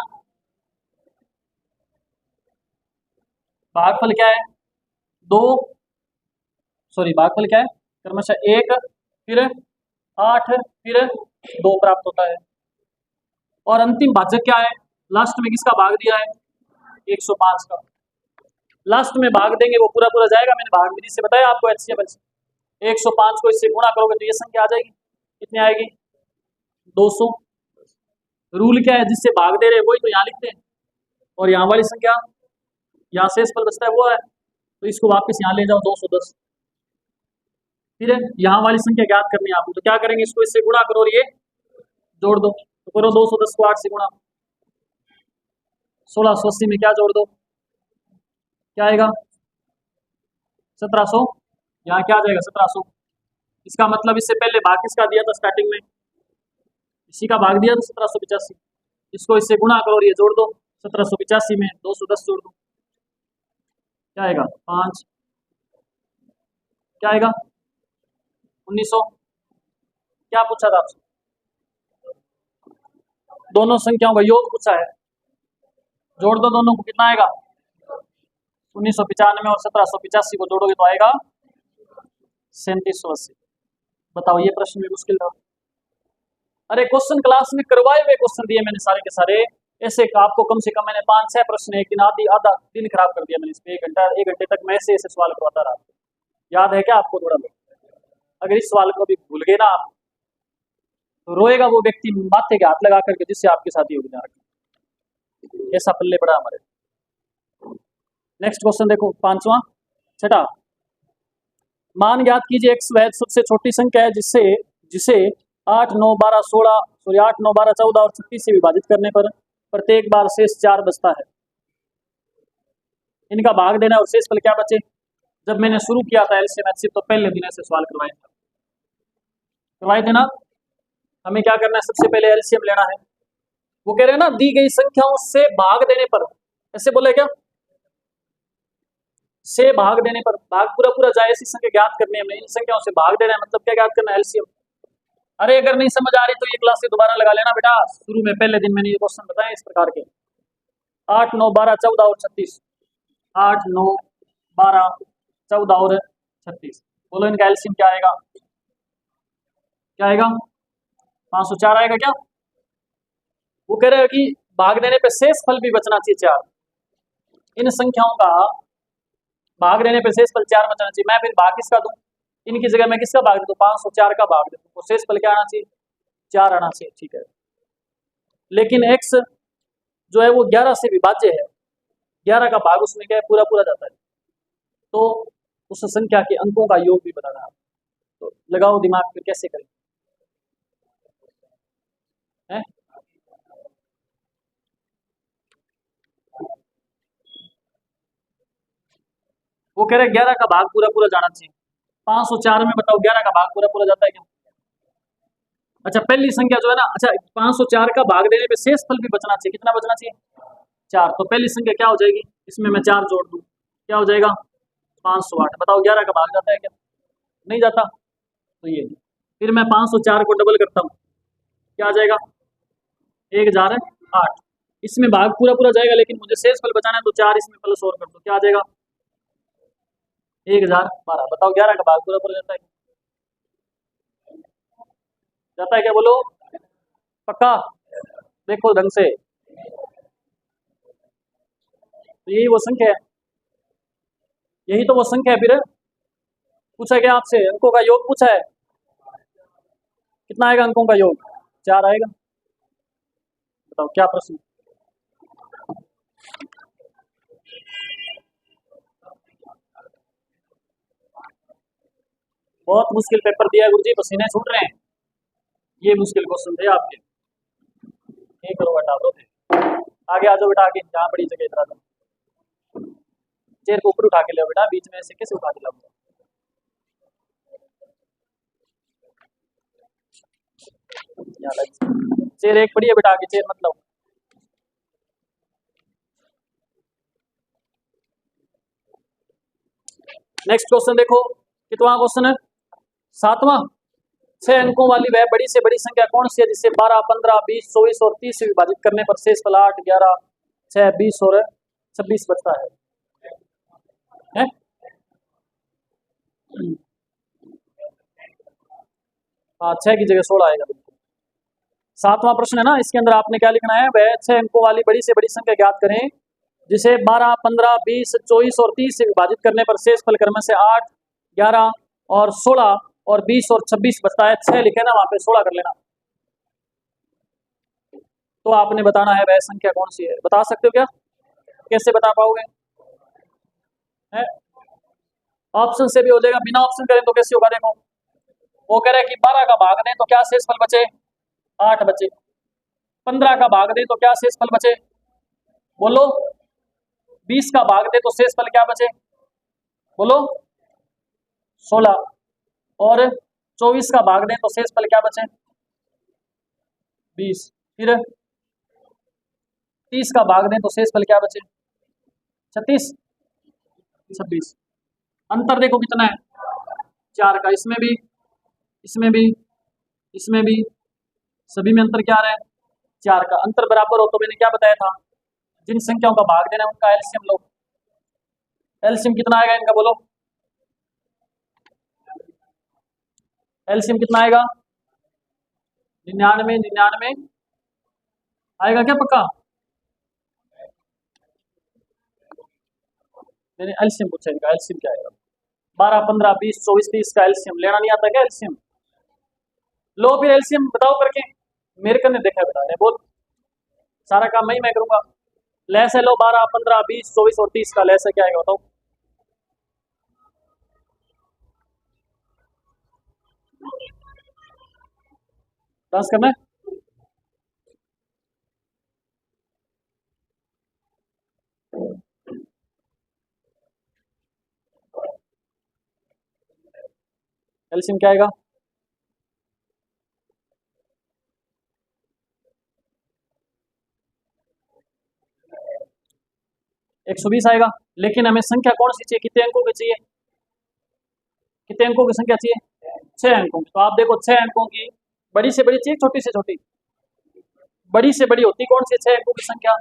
भागफल क्या है, भागफल क्या है क्रमशः 1, फिर 8, फिर 2 प्राप्त होता है। और अंतिम भाजक क्या है, लास्ट में किसका भाग दिया है 105 का, लास्ट में भाग देंगे वो पूरा पूरा जाएगा। मैंने भाग विधि से बताया आपको HCF 105 को इससे गुणा करोगे तो ये संख्या आ जाएगी, कितनी आएगी 200। रूल क्या है, जिससे भाग दे रहे वही तो यहाँ लिखते हैं, और यहाँ वाली संख्या यहाँ से फल बचता है वो है, तो इसको वापस यहाँ ले जाओ 210। फिर यहाँ वाली संख्या ज्ञात करनी है आपको, तो क्या करेंगे, इसको इससे गुणा करो और ये जोड़ दो, तो करो 210 को 8 से गुणा, 1680 में क्या जोड़ दो, क्या आएगा 1700, यहाँ क्या आ जाएगा 1700। इसका मतलब इससे पहले भाग किसका दिया था स्टार्टिंग में, इसी का भाग दिया था 1785, इसको इससे गुणा करो और ये जोड़ दो, 1785 में 210 जोड़ दो, क्या आएगा 5, क्या आएगा 1900। क्या पूछा था आपसे, दोनों संख्याओं का योग पूछा है, जोड़ दो दोनों को, कितना आएगा 1995 और 1785 को जोड़ोगे तो आएगा 3780। बताओ ये प्रश्न भी मुश्किल था। अरे क्वेश्चन क्लास में करवाए हुए क्वेश्चन दिए मैंने सारे के सारे, ऐसे आपको कम से कम मैंने 5-6 प्रश्न एक दिन आधा दिन खराब कर दिया मैंने इस पे, 1 घंटे तक मैं ऐसे सवाल करवाता रहा। याद है क्या आपको थोड़ा बहुत, अगर इस सवाल को भी भूल गए ना आप तो रोएगा वो व्यक्ति माथे के हाथ लगा करके जिससे आपके साथी हो गया, ऐसा पल्ले पड़ा हमारे। नेक्स्ट क्वेश्चन देखो, पांचवा छठा, मान ज्ञात कीजिए x वह सबसे छोटी संख्या है जिसे 8, 9, 12, 16 सॉरी 8, 9, 12, 14 और 36 से विभाजित करने पर प्रत्येक बार शेष 4 बचता है। इनका भाग देना और शेषफल क्या बचे। जब मैंने शुरू किया था एलसीएम एचसीएफ तो पहले दिन ऐसे सवाल करवाए थे ना। हमें क्या करना है, सबसे पहले एलसीएम लेना है। वो कह रहे हैं ना, दी गई संख्याओं से भाग देने पर, ऐसे बोले क्या, से भाग देने पर, भाग पूरा पूरा जाए ऐसी संख्या ज्ञात करनी है हमें, इन संख्याओं से भाग देना है, मतलब क्या ज्ञात करना है, एलसीएम। अरे अगर नहीं समझ आ रही तो ये क्लास से दोबारा लगा लेना बेटा, शुरू में पहले दिन मैंने ये क्वेश्चन बताए इस प्रकार के, 8 9 12 14 और 36, 8 9 12 14 और 36, बोलो इनका एलसीएम क्या आएगा, क्या आएगा, 504 आएगा क्या। वो कह रहे हैं कि भाग देने पे शेष फल भी बचना चाहिए 4, इन संख्याओं का भाग देने पे शेष फल 4 बचना चाहिए। मैं फिर भाग किसका दूं, इनकी जगह मैं किसका भाग दूं, 504 का भाग दूं, तो शेष फल क्या आना चाहिए, 4 आना चाहिए, ठीक है। लेकिन x जो है वो 11 से विभाज्य है, 11 का भाग उसमें क्या है, पूरा पूरा जाता है, तो उस संख्या के अंकों का योग भी बताना है। तो लगाओ दिमाग, फिर कैसे करें है? वो कह रहे 11 का भाग पूरा पूरा जाना चाहिए, 504 में बताओ 11 का भाग पूरा पूरा जाता है क्या। अच्छा पहली संख्या जो है ना, अच्छा 504 का भाग देने पे शेष फल भी बचना चाहिए, कितना बचना चाहिए, 4, तो पहली संख्या क्या हो जाएगी, इसमें मैं 4 जोड़ दूं, क्या हो जाएगा 508। बताओ 11 का भाग जाता है क्या, नहीं जाता, तो ये फिर मैं 504 को डबल करता हूँ, क्या आ जाएगा 1008, इसमें भाग पूरा पूरा जाएगा लेकिन मुझे शेष फल बचाना है, तो 4 इसमें प्लस और कर दो, क्या आ जाएगा 1012। बताओ 11 का भाग पूरा पूरा जाता है, जाता है क्या, बोलो पक्का, देखो ढंग से, तो यही वो संख्या है, यही तो वो संख्या है। फिर पूछा गया आपसे, अंकों का योग पूछा है, कितना आएगा अंकों का योग, 4 आएगा। बताओ क्या प्रश्न, बहुत मुश्किल पेपर दिया है गुरुजी, पसीने छूट रहे हैं, ये मुश्किल क्वेश्चन थे आपके, ये करो हटा दो, आगे आ जाओ बेटा, आगे जहाँ बड़ी जगह इधर आ जाओ, चेयर को ऊपर उठा के ले बेटा, बीच में से कैसे उठा के लाऊंगा, चेयर एक पड़ी है बेटा, आगे चेयर मतलब। नेक्स्ट क्वेश्चन देखो, कितना क्वेश्चन है, 7वां। 6 अंकों वाली वह बड़ी से बड़ी संख्या कौन सी है जिसे 12 15 20 24 और 30 से विभाजित करने पर शेष फल 8 11 6 20 और 26 बचता है? हाँ 6 की जगह 16 आएगा बिल्कुल। 7वां प्रश्न है ना, इसके अंदर आपने क्या लिखना है, वह 6 अंकों वाली बड़ी से बड़ी संख्या ज्ञात करें जिसे 12 15 20 24 और 30 से विभाजित करने पर शेष फल क्रम से 8 11 और 16 और 20 और 26 बचता है। 6 लिखे ना, वहां पे 16 कर लेना, तो आपने बताना है वह संख्या कौन सी है। बता सकते हो क्या, कैसे बता पाओगे, है ऑप्शन से भी हो जाएगा, बिना ऑप्शन करें तो कैसे होगा, देखो वो कह रहा है कि 12 का भाग दें तो क्या शेष फल बचे, 8 बचे, 15 का भाग दें तो क्या शेष फल बचे, बोलो 20 का भाग दे तो शेष फल क्या बचे, बोलो 16, और 24 का भाग दें तो शेष फल क्या बचे 20, फिर 30 का भाग दें तो शेष फल क्या बचे 36 26, अंतर देखो कितना है 4 का, इसमें भी इसमें भी इसमें भी, सभी में अंतर क्या आ रहा है 4 का। अंतर बराबर हो तो मैंने क्या बताया था, जिन संख्याओं का भाग देना है उनका एलसीएम लो। एलसीएम कितना आएगा इनका, बोलो एलसीएम कितना आएगा, 99 99 आएगा क्या पक्का, मैंने एलसीएम पूछा, इनका एलसीएम क्या आएगा, 12 15 20 24 30 का एलसीएम लेना नहीं आता क्या, एलसीएम लो, फिर एलसीएम बताओ करके, मेरे करने देखा बेटा ने, बोल सारा काम मैं करूंगा। लेस है लो, 12 15 20 24 और 30 का लेस है क्या आएगा बताओ, 10 करना है, एलसीएम क्या आएगा? 120 आएगा। लेकिन हमें संख्या कौन सी चाहिए, कितने अंकों की चाहिए? कितने अंकों की संख्या चाहिए? 6 अंकों की। तो आप देखो 6 अंकों की बड़ी से बड़ी चाहिए, छोटी से छोटी? बड़ी से बड़ी होती कौन सी? 6 अंकों की संख्या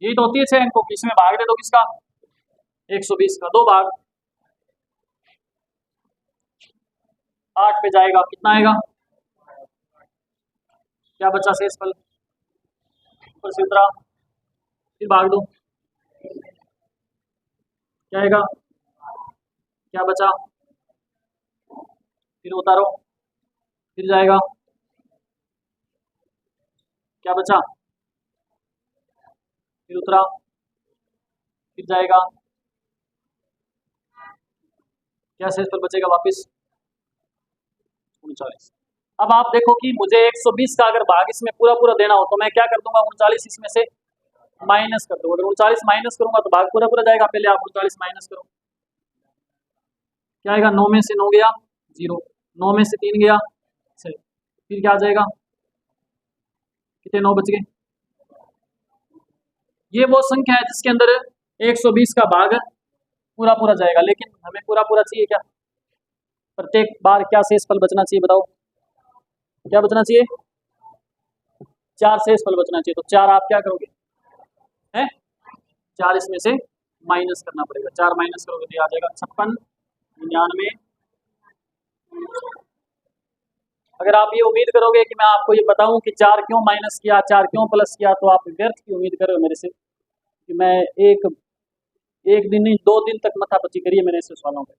यही तो होती है 6 अंकों की। इसमें भाग दे दो किसका? 120 का। 2 भाग 8 पे जाएगा, कितना आएगा? क्या बचा शेषफल? ऊपर से उतरा, फिर भाग दो, क्या आएगा? क्या बचा? फिर उतारो, फिर जाएगा, क्या बचा? फिर उतरा, फिर जाएगा, क्या शेषफल बचेगा वापस? 39। अब आप देखो कि मुझे 120 का अगर भाग इसमें पूरा पूरा देना हो तो मैं क्या कर दूंगा? 39 इसमें से माइनस कर दूंगा। अगर 39 माइनस करूंगा तो भाग पूरा पूरा जाएगा। पहले आप 39 माइनस करो, क्या आएगा? 9 में से 9 गया 0, 9 में से 3 गया 6, फिर क्या आ जाएगा? कितने 9 बच गए? ये वो संख्या है जिसके अंदर 120 का भाग पूरा पूरा जाएगा। लेकिन हमें पूरा पूरा चाहिए क्या? प्रत्येक बार क्या शेषफल बचना चाहिए बताओ? क्या बचना चाहिए? 4 शेषफल बचना चाहिए। तो 4 आप क्या करोगे? हैं? 4 इसमें से माइनस करना पड़ेगा। 4 माइनस करोगे तो ये आ जाएगा 56, 99। अगर आप ये उम्मीद करोगे कि मैं आपको ये बताऊं कि 4 क्यों माइनस किया, 4 क्यों प्लस किया, तो आप व्यर्थ की उम्मीद कर रहे हो मेरे से कि मैं एक एक दिन नहीं 2 दिन तक मथापच्ची करिए मेरे से सवालों पे,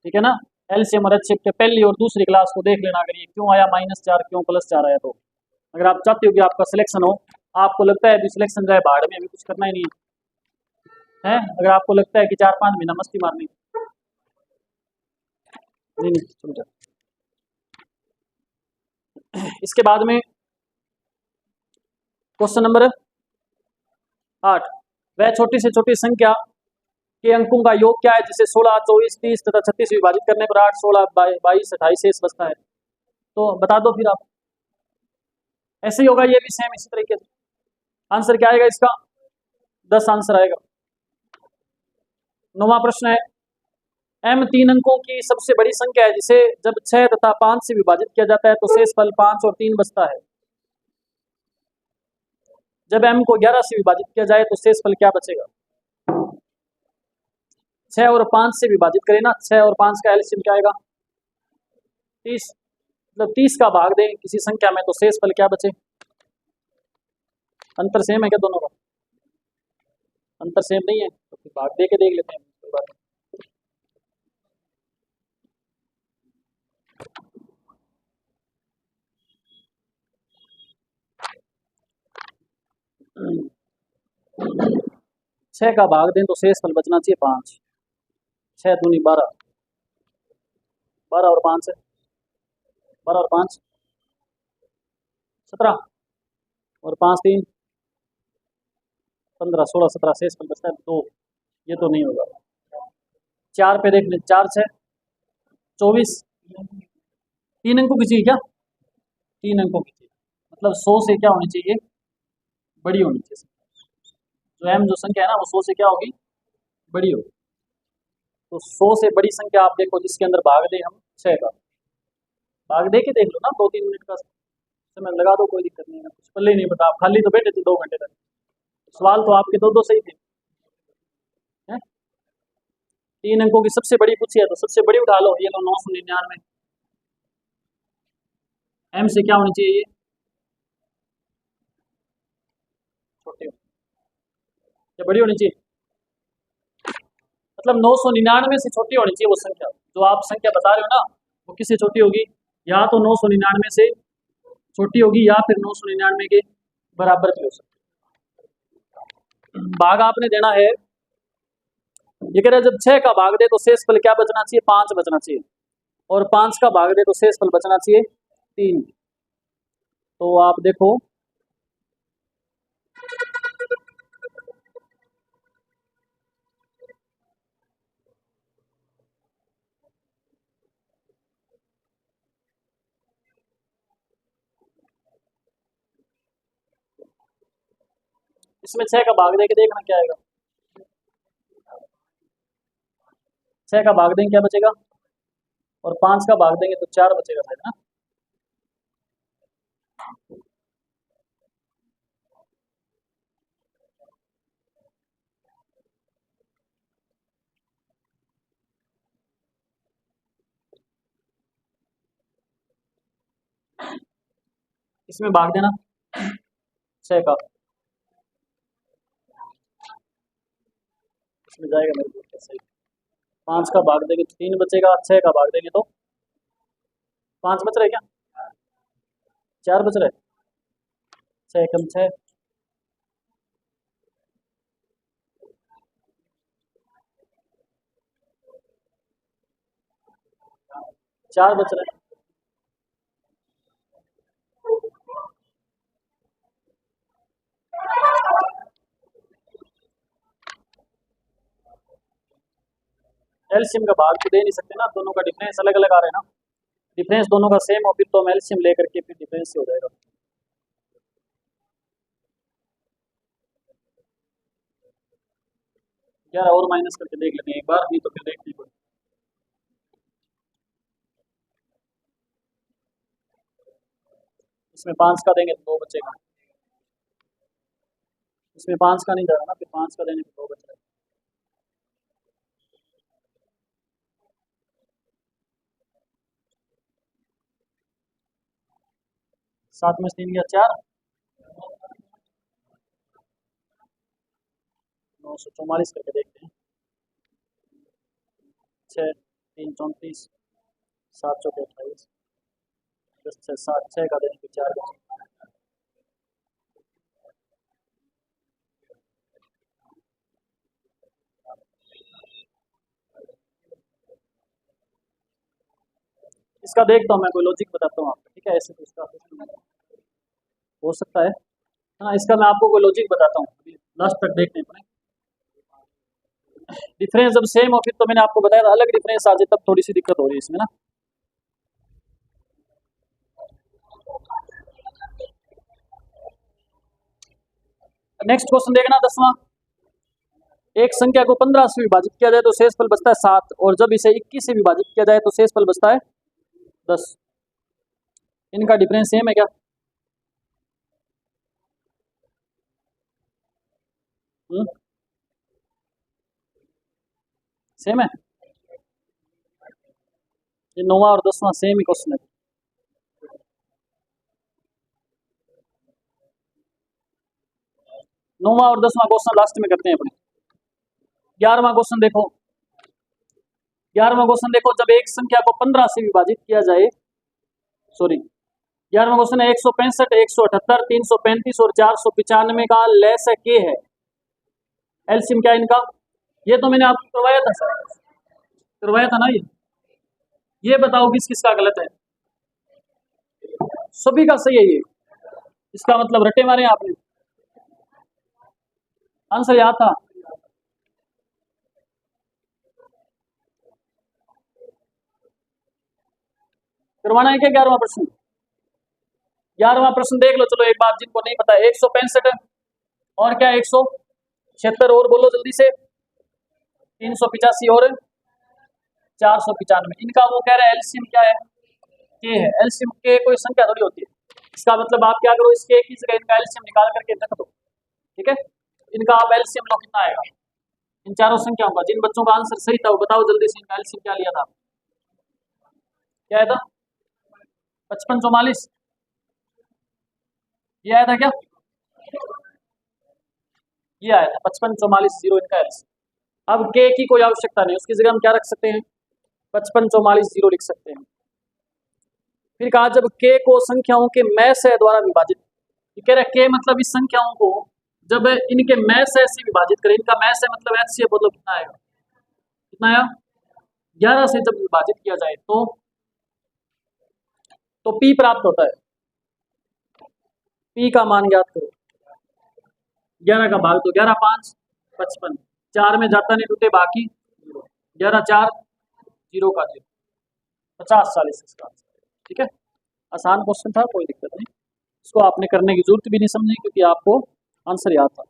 ठीक है ना? एलसीएम और एचसीएफ के पहली और दूसरी क्लास को देख लेना। अगर ये क्यों आया -4, क्यों +4 आया, तो अगर आप चाहते हो कि आपका सिलेक्शन हो, आपको लगता है कि सिलेक्शन जाए भाड़ में, अभी कुछ करना ही नहीं है, अगर आपको लगता है कि 4-5 महीना मस्ती मारनी, नहीं नहीं समझा। इसके बाद में क्वेश्चन नंबर 8, वह छोटी से छोटी संख्या के अंकों का योग क्या है जिसे 16, 24, 30 तथा 36 विभाजित करने पर 8, 16, 22, 28 शेष बचता है? तो बता दो फिर आप। ऐसे ही होगा ये भी सेम इसी तरीके से। आंसर क्या आएगा इसका? 10 आंसर आएगा। 9वां प्रश्न है, m 3 अंकों की सबसे बड़ी संख्या है जिसे जब 6 तथा 5 से विभाजित किया जाता है तो शेषफल 5 और 3 बचता है। जब m को 11 से विभाजित किया जाए तो शेषफल क्या बचेगा? 6 और 5 से विभाजित करें ना, 6 और 5 का एलसीएम क्या आएगा? 30। मतलब 30 का भाग दें किसी संख्या में तो शेषफल क्या बचे? अंतर सेम है क्या दोनों का? अंतर सेम नहीं है तो फिर भाग दे के देख लेते हैं, कोई बात नहीं। 6 का भाग दें तो शेषफल बचना चाहिए 5। 6 दूनी 12, 12 और 5 है, 12 और 5 17, और 5 3 15, 16, 17 शेषफल बचता है 2। ये तो नहीं होगा। 4 पे देख लें, 4 6 24। 3 अंकों की चाहिए क्या? 3 अंकों की चाहिए, मतलब 100 से क्या होनी चाहिए? बड़ी होनी चाहिए। जो m जो संख्या है ना वो 100 से क्या होगी? बड़ी होगी। तो 100 से बड़ी संख्या आप देखो जिसके अंदर भाग दे हम 6 का, भाग दे के देख लो ना, 2-3 मिनट का समय लगा दो, कोई दिक्कत नहीं है। कुछ पल्ले ही नहीं बता, आप खाली तो बैठे थे 2 घंटे तक, सवाल तो आपके 2-2 सही थे। हैं? 3 अंकों की सबसे बड़ी पूछी है तो सबसे बड़ी उठा लो, ये लो 999। m से क्या होनी चाहिए? ये छोटी या बड़ी होनी चाहिए? मतलब 999 से छोटी होनी चाहिए वो संख्या, जो आप संख्या बता रहे हो ना वो किससे छोटी होगी? या तो 999 से छोटी होगी या फिर 999 के बराबर भी हो सकती है। भाग आपने देना है, ये कह रहा है जब 6 का भाग दे तो शेषफल क्या बचना चाहिए? 5 बचना चाहिए, और 5 का भाग दे तो शेषफल बचना चाहिए 3। तो आप देखो इसमें 6 का भाग देके देखना क्या आएगा। 6 का भाग देंगे क्या बचेगा, और 5 का भाग देंगे तो 4 बचेगा शायद ना। इसमें भाग देना 6 का, इसमें जाएगा मेरे को सही। 5 का भाग देंगे तो 3 बचेगा, 6 का भाग देंगे तो 5 बच रहे क्या, 4 बच रहे। 6 कम 6, 4 बच रहे। एलसीएम का भाग तो दे नहीं सकते ना, दोनों का डिफरेंस अलग अलग आ रहा है ना। डिफरेंस दोनों का सेम हो फिर तो हम एलसीएम लेकर के फिर डिफरेंस हो जाएगा। यार और माइनस करके देख लेते हैं एक बार, नहीं तो फिर देखनी पड़ेगी। इसमें 5 का देंगे तो 2 बचेगा, इसमें 5 का नहीं जा रहा ना, फिर 5 का देंगे तो 2 बच रहा है। सात में 3 या 4, 944 करके देखते हैं। 6 3 34, 7 चौके 28, 10 6 7, 6 का देंगे तो 4 बचे। इसका देखता हूँ मैं, कोई लॉजिक बताता हूँ आपको, ठीक है। ऐसे तो इसका हो सकता है हाँ, इसका मैं आपको कोई लॉजिक बताता हूँ, अभी लास्ट तक देखने पड़े। डिफरेंस जब सेम हो फिर तो मैंने आपको बताया था, अलग डिफरेंस आ जाए तब थोड़ी सी दिक्कत हो रही है इसमें ना। नेक्स्ट क्वेश्चन देखना 10वां। एक संख्या को 15 से विभाजित किया जाए तो शेषफल बचता है 7, और जब इसे 21 से विभाजित किया जाए तो शेषफल बचता है 10। इनका डिफरेंस सेम है क्या? सेम है। ये 9वां और 10वां सेम ही क्वेश्चन है। 9वां और 10वां क्वेश्चन लास्ट में करते हैं अपने। 11वां क्वेश्चन देखो, 11वां क्वेश्चन देखो, जब एक संख्या को 15 से विभाजित किया जाए, सॉरी 11वां क्वेश्चन है 165, 178, 335 और 495 का लैस के है। एलसीएम क्या है इनका? ये तो मैंने आपको करवाया था सर, करवाया था ना ये बताओ किस किस का गलत है? सभी का सही है ये, इसका मतलब रटे मारे आपने, आंसर याद था। करवाना है क्या 11वां प्रश्न? 11वां प्रश्न देख लो चलो एक बार, जिनको नहीं पता। 165 और क्या 176 और बोलो जल्दी से, 385 और 495। इनका वो कह रहा है एलसीएम क्या है? के है। एलसीएम के कोई संख्या थोड़ी होती है। इसका मतलब आप क्या करो, इसके की जगह इनका एलसीएम निकाल करके रख दो, ठीक है। इनका आप एलसीएम लो, कितना आएगा इन चारों संख्याओं का? जिन बच्चों का आंसर सही था वो बताओ जल्दी से, इनका एलसीएम क्या लिया था? क्या आया था? 5544, ये आया था क्या? ये आया था 5544 जीरो इनका एलसीएम। अब के की कोई आवश्यकता नहीं, उसकी जगह हम क्या रख सकते हैं? 5544 जीरो लिख सकते हैं। फिर कहा जब के को संख्याओं के मैं से द्वारा विभाजित, कह रहे के मतलब इस संख्याओं को जब इनके मैं से विभाजित करें, इनका मैं से मतलब एच से बोलो कितना आएगा? कितना आया? 11 से जब विभाजित किया जाए तो पी प्राप्त होता है। पी का मान ज्ञात करो। 11 का भाग तो 11 5 55, 4 में जाता नहीं टूटे बाकी 11 4 जीरो का 0, 50 40 इसका, ठीक है। आसान क्वेश्चन था, कोई दिक्कत नहीं, इसको आपने करने की जरूरत भी नहीं समझी क्योंकि आपको आंसर याद था।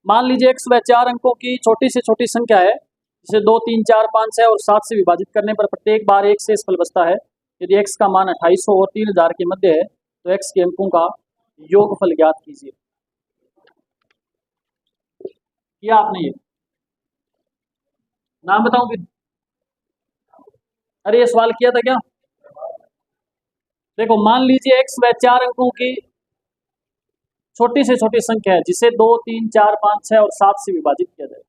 मान लीजिए x व 4 अंकों की छोटी से छोटी संख्या है जिसे 2, 3, 4, 5, 6 और 7 से विभाजित करने पर प्रत्येक बार एक शेषफल बचता है। यदि x का मान 2800 और 3000 के मध्य है तो x के अंकों का योगफल ज्ञात कीजिए। किया आपने? ये नाम बताऊं फिर? अरे ये सवाल किया था क्या? देखो मान लीजिए x व 4 अंकों की छोटी से छोटी संख्या है जिसे 2, 3, 4, 5, 6 और 7 से विभाजित किया जाए।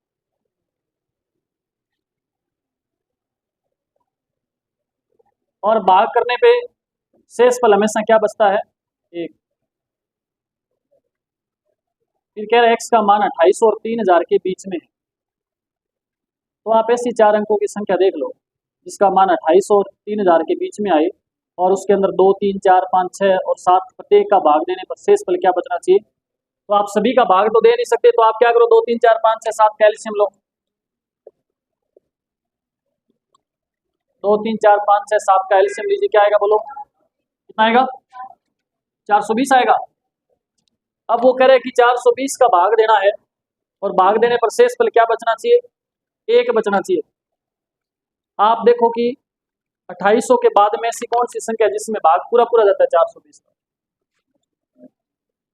और भाग करने पे शेषफल हमेशा क्या बचता है? 1। फिर कह रहे हैं x का मान 2800 और 3000 के बीच में है। तो आप ऐसी 4 अंकों की संख्या देख लो जिसका मान 2800 और 3000 के बीच में आए और उसके अंदर 2, 3, 4, 5, 6 और 7 प्रत्येक का भाग देने पर शेषफल क्या बचना चाहिए? तो आप सभी का भाग तो दे नहीं सकते, तो आप क्या करो, 2, 3, 4, 5, 6, 7 का एलसीएम लो। 2, 3, 4, 5, 6, 7 का एलसीएम लीजिए। क्या आएगा बोलो? कितना आएगा? 420 आएगा। अब वो कह रहे हैं कि 420 का भाग देना है और भाग देने पर शेषफल क्या बचना चाहिए? 1 बचना चाहिए। आप देखो कि 2800 के बाद में ऐसी कौन सी संख्या जिसमें भाग पूरा पूरा जाता है 420 का?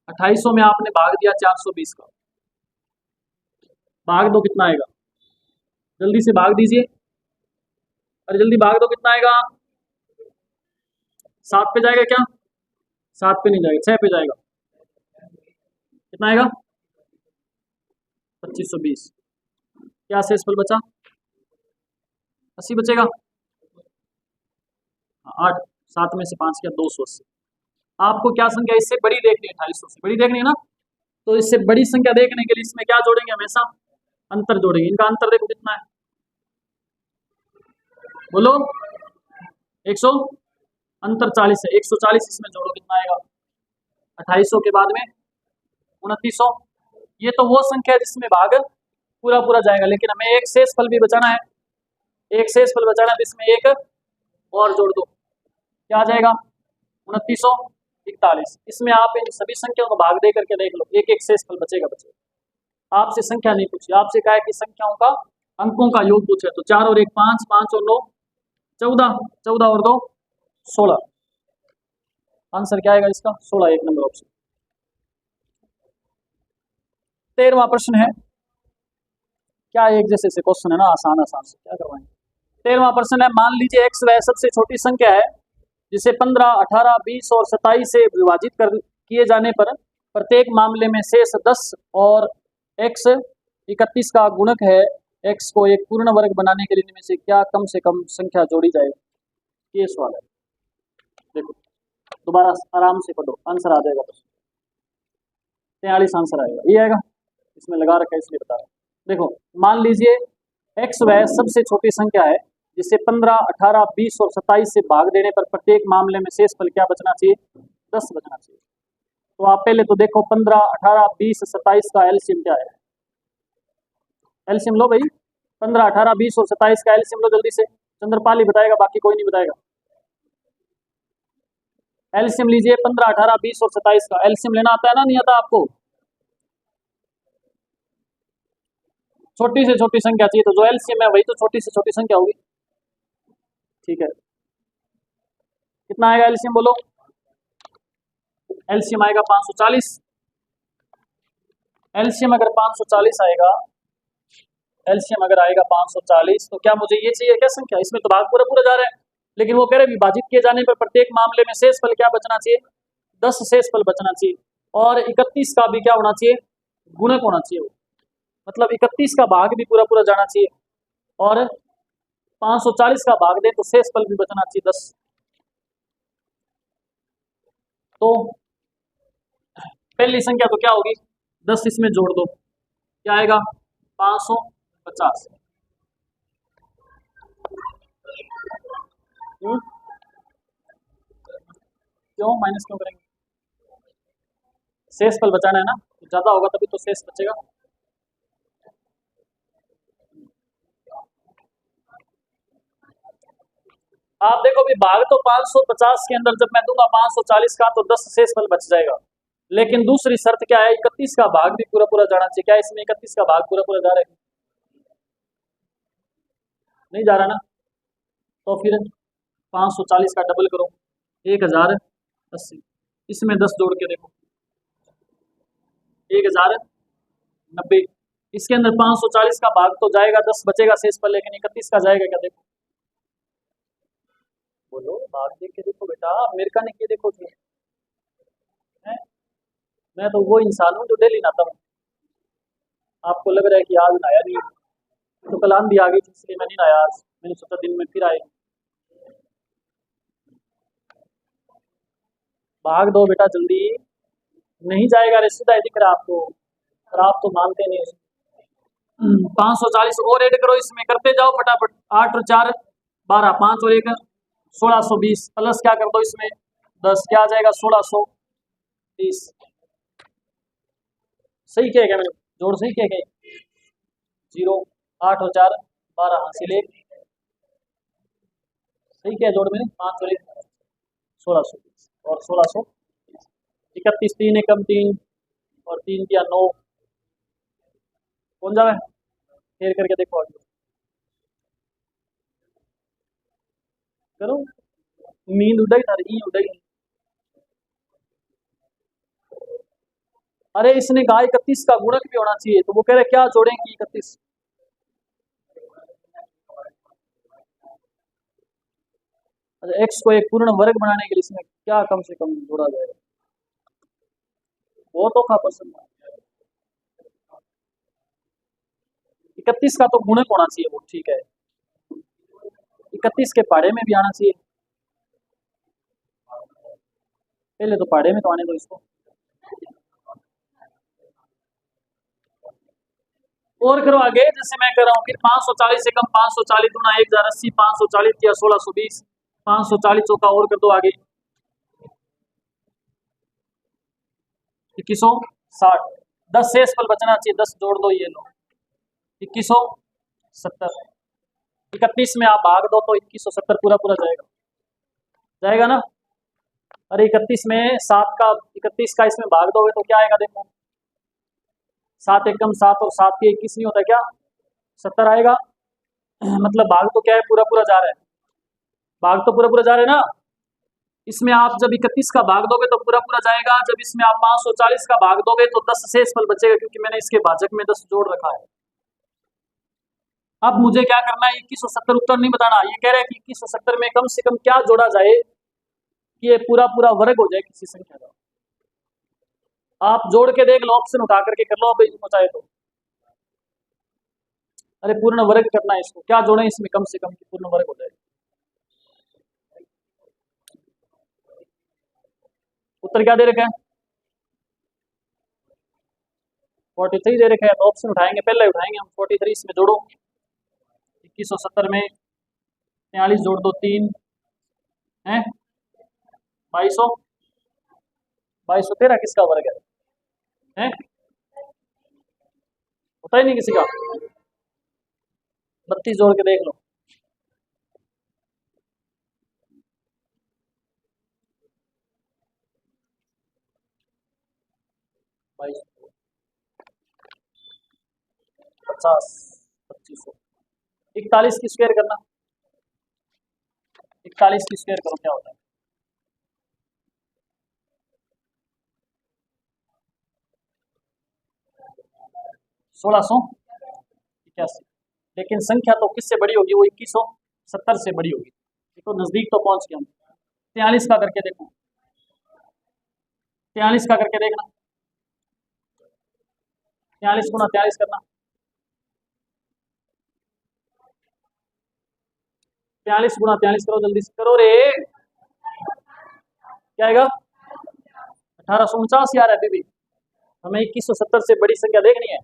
2800 में आपने भाग दिया 420 का, भाग दो, कितना आएगा? जल्दी से भाग दीजिए। अरे जल्दी भाग दो, कितना आएगा? 7 पे जाएगा क्या? 7 पे नहीं जाएगा, 6 पे जाएगा। कितना आएगा? 2520। क्या शेषफल बचा? 80 बचेगा। 8, 7 में से 5 किया 280। आपको क्या संख्या इससे बड़ी देखनी है? 2800 से बड़ी देखनी है ना, तो इससे बड़ी संख्या देखने के लिए इसमें क्या जोड़ेंगे? हमेशा अंतर जोड़ेंगे। इनका अंतर देखो कितना है, बोलो? 100, अंतर 40 है, 140 इसमें जोड़ो, कितना आएगा? 2800 के बाद में 2900। ये तो वो संख्या है जिसमें भाग पूरा पूरा जाएगा, लेकिन हमें एक शेषफल भी बचाना है। एक शेषफल बचाना है तो इसमें एक और जोड़ दो, क्या आ जाएगा? 2941। इसमें आप इन सभी संख्याओं को भाग दे करके देख लो, एक एक शेषफल बचेगा। आपसे संख्या नहीं पूछी, आपसे कहा है कि संख्याओं का अंकों का योग पूछे। तो 4 और 1 5, 5 और 9 14, 14 और 2 16। आंसर क्या आएगा इसका? 16, 1 नंबर ऑप्शन। 13वां प्रश्न है, क्या एक जैसे से क्वेश्चन है ना, आसान आसान से क्या करवाएंगे। 13वां प्रश्न है, मान लीजिए x वह सबसे छोटी संख्या है जिसे 15, 18, 20 और 27 से विभाजित किए जाने पर प्रत्येक मामले में शेष 10 और x 31 का गुणक है। x को एक पूर्ण वर्ग बनाने के लिए इनमें से क्या कम से कम संख्या जोड़ी जाए? ये सवाल है। देखो दोबारा आराम से पढ़ो, आंसर आ जाएगा। 43 आंसर आएगा, ये आएगा, इसमें लगा रखा है इसलिए बता रहा हूं। देखो मान लीजिए x वह सबसे छोटी संख्या है जिसे 15, 18, 20 और 27 से भाग देने पर प्रत्येक मामले में शेषफल क्या बचना चाहिए? 10 बचना चाहिए। तो आप पहले तो देखो 15, 18, 20, 27 का एलसीएम क्या है? एलसीएम लो भाई, 15, 18, 20 और 27 का एलसीएम लो जल्दी से। चंद्रपाल ही बताएगा, बाकी कोई नहीं बताएगा। एलसीएम लीजिए 15, 18, 20 और 27 का एलसीएम लेना आता है ना? नहीं आता आपको? छोटी से छोटी संख्या चाहिए, तो जो एलसीएम है वही तो छोटी से छोटी संख्या होगी। ठीक है, कितना आएगा एलसीएम बोलो? एलसीएम आएगा 540। एलसीएम अगर 540 आएगा, एलसीएम अगर आएगा 540, तो क्या मुझे ये चाहिए क्या संख्या? इसमें तो भाग पूरा पूरा जा रहा है, लेकिन वो कह रहे विभाजित किए जाने पर प्रत्येक मामले में शेषफल क्या बचना चाहिए? 10 शेषफल बचना चाहिए। और 31 का भी क्या होना चाहिए? गुणक होना चाहिए। मतलब 31 का भाग भी पूरा पूरा जाना चाहिए और 540 का भाग दे तो शेषफल भी बचना चाहिए 10। तो पहली संख्या तो क्या होगी? 10 इसमें जोड़ दो, क्या आएगा? 550। क्यों माइनस क्यों करेंगे? शेषफल बचाना है ना, ज्यादा होगा तभी तो शेष बचेगा। आप देखो भी भाग तो 550 के अंदर जब मैं दूंगा 540 का तो 10 शेषफल बच जाएगा। लेकिन दूसरी शर्त क्या है, 31 का भाग भी पूरा पूरा जाना चाहिए। क्या इसमें 31 का भाग पूरा पूरा जा रहा है? नहीं जा रहा ना, तो फिर 540 का डबल करो, 1080। इसमें 10 जोड़ के देखो, 1090। इसके अंदर 540 का भाग तो जाएगा, 10 बचेगा शेष पर, लेकिन 31 का जाएगा क्या? देखो, बोलो, भाग देख के देखो बेटा, मेरे का नहीं के देखो तुम। मैं तो वो इंसान हूँ जो डेली नहाता हूँ। आपको लग रहा है कि आज नहाया नहीं, तो कल आंधी आ गई थी इसलिए मैं नहीं नहाया आज, मैंने सोचा दिन में फिर आएगी। भाग दो बेटा जल्दी, नहीं जाएगा रिश्तेदार दिख रहा है आपको, और आप तो मानते नहीं। 540 और ऐड करो इसमें, करते जाओ फटाफट। 8 और 4 12, 5 और 1 1620, प्लस क्या कर दो इसमें 10, क्या आ जाएगा 1630। सही क्या है, क्या मैंने जोड़ सही क्या है? 0 8 और 4 12 हासिल 1, सही क्या है जोड़ में? 5 और 1 1620 और 1600 31, 3 एकम 3 और 3 किया 9, कौन जावे? फेर करके देखो आगे, करो। नींद उड़ाई थारी, उड़ाई। अरे इसने कहा 31 का गुणक भी होना चाहिए, तो वो कह रहे क्या जोड़ेंगे 31? अच्छा, एक्स को एक पूर्ण वर्ग बनाने के लिए इसमें क्या कम से कम जोड़ा जाएगा? वो तो खा पसंद है। 31 का तो गुणक होना चाहिए, वो ठीक है। 31 के पहाड़े में भी आना चाहिए, पहले तो पहाड़े में तो आने दो इसको। और करो आगे, जैसे मैं कर रहा हूँ। फिर 540 से कम 540 गुना 1080, 540 किया 1620, 540 का और कर दो आगे 2160। 10 शेष फल बचना चाहिए, 10 जोड़ दो, ये लो 2170। 31 में आप भाग दो तो 2170 पूरा पूरा जाएगा, जाएगा ना? अरे 31 में 7 का, 31 का इसमें भाग दोगे तो क्या आएगा? देखो, 7 एकम 7 और 7 के 21 नहीं होता क्या? 70 आएगा। मतलब भाग तो क्या है, पूरा पूरा जा रहा है, भाग तो पूरा पूरा जा रहा है ना। इसमें आप जब 31 का भाग दोगे तो पूरा पूरा जाएगा, जब इसमें आप 540 का भाग दोगे तो 10 शेष फल बचेगा, क्योंकि मैंने इसके भाजक में 10 जोड़ रखा है। अब मुझे क्या करना है, 2170 उत्तर नहीं बताना। ये कह रहे हैं कि 2170 में कम से कम क्या जोड़ा जाए कि ये पूरा पूरा वर्ग हो जाए किसी संख्या का। आप जोड़ के देख लो, ऑप्शन उठा करके कर लो, अब चाहे तो। अरे पूर्ण वर्ग करना है इसको, क्या जोड़े इसमें कम से कम कि पूर्ण वर्ग हो जाए? उत्तर क्या दे रखा है? 43 दे रखा है, तो ऑप्शन उठाएंगे, पहले उठाएंगे हम 43। इसमें जोड़ो 2170 में 43 जोड़ दो 3 है 2200। 2213 किसका वर्ग है? होता ही नहीं किसी का। 32 जोड़ के देख लो, 22 50 2500। 41 की स्क्वायर करना, 41 की स्क्वायर करो, क्या होता है? 1681। लेकिन संख्या तो किससे बड़ी होगी? वो 2170 से बड़ी होगी। देखो नजदीक तो पहुंच गए हम। 43 का करके देखो, 43 का करके देखना, 43 गुना 43 करना, 43 गुना 43 करो, जल्दी से करो रे। क्या आएगा? 1849 यार है अभी भी। हमें 2170 से बड़ी संख्या देखनी है।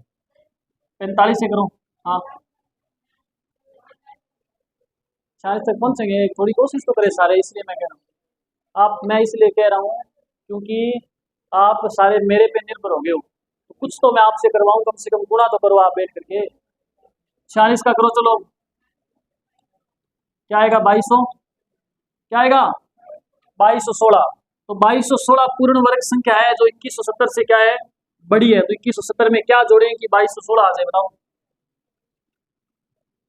45 से करो, हाँ 40 तक पहुंचेंगे, थोड़ी कोशिश तो करें सारे, इसलिए मैं कह रहा हूँ। मैं इसलिए कह रहा हूँ क्योंकि आप सारे मेरे पे निर्भर हो गए हो, तो कुछ तो मैं आपसे करवाऊँ, कम से कम गुणा तो करो आप बैठ करके। 46 का करो, चलो क्या आएगा? 2200। क्या आएगा? 2216। तो 2216 पूर्ण वर्ग संख्या है जो 2170 से क्या है, बड़ी है। तो 2170 में क्या जोड़ें कि 2216 आ जाए, बताओ।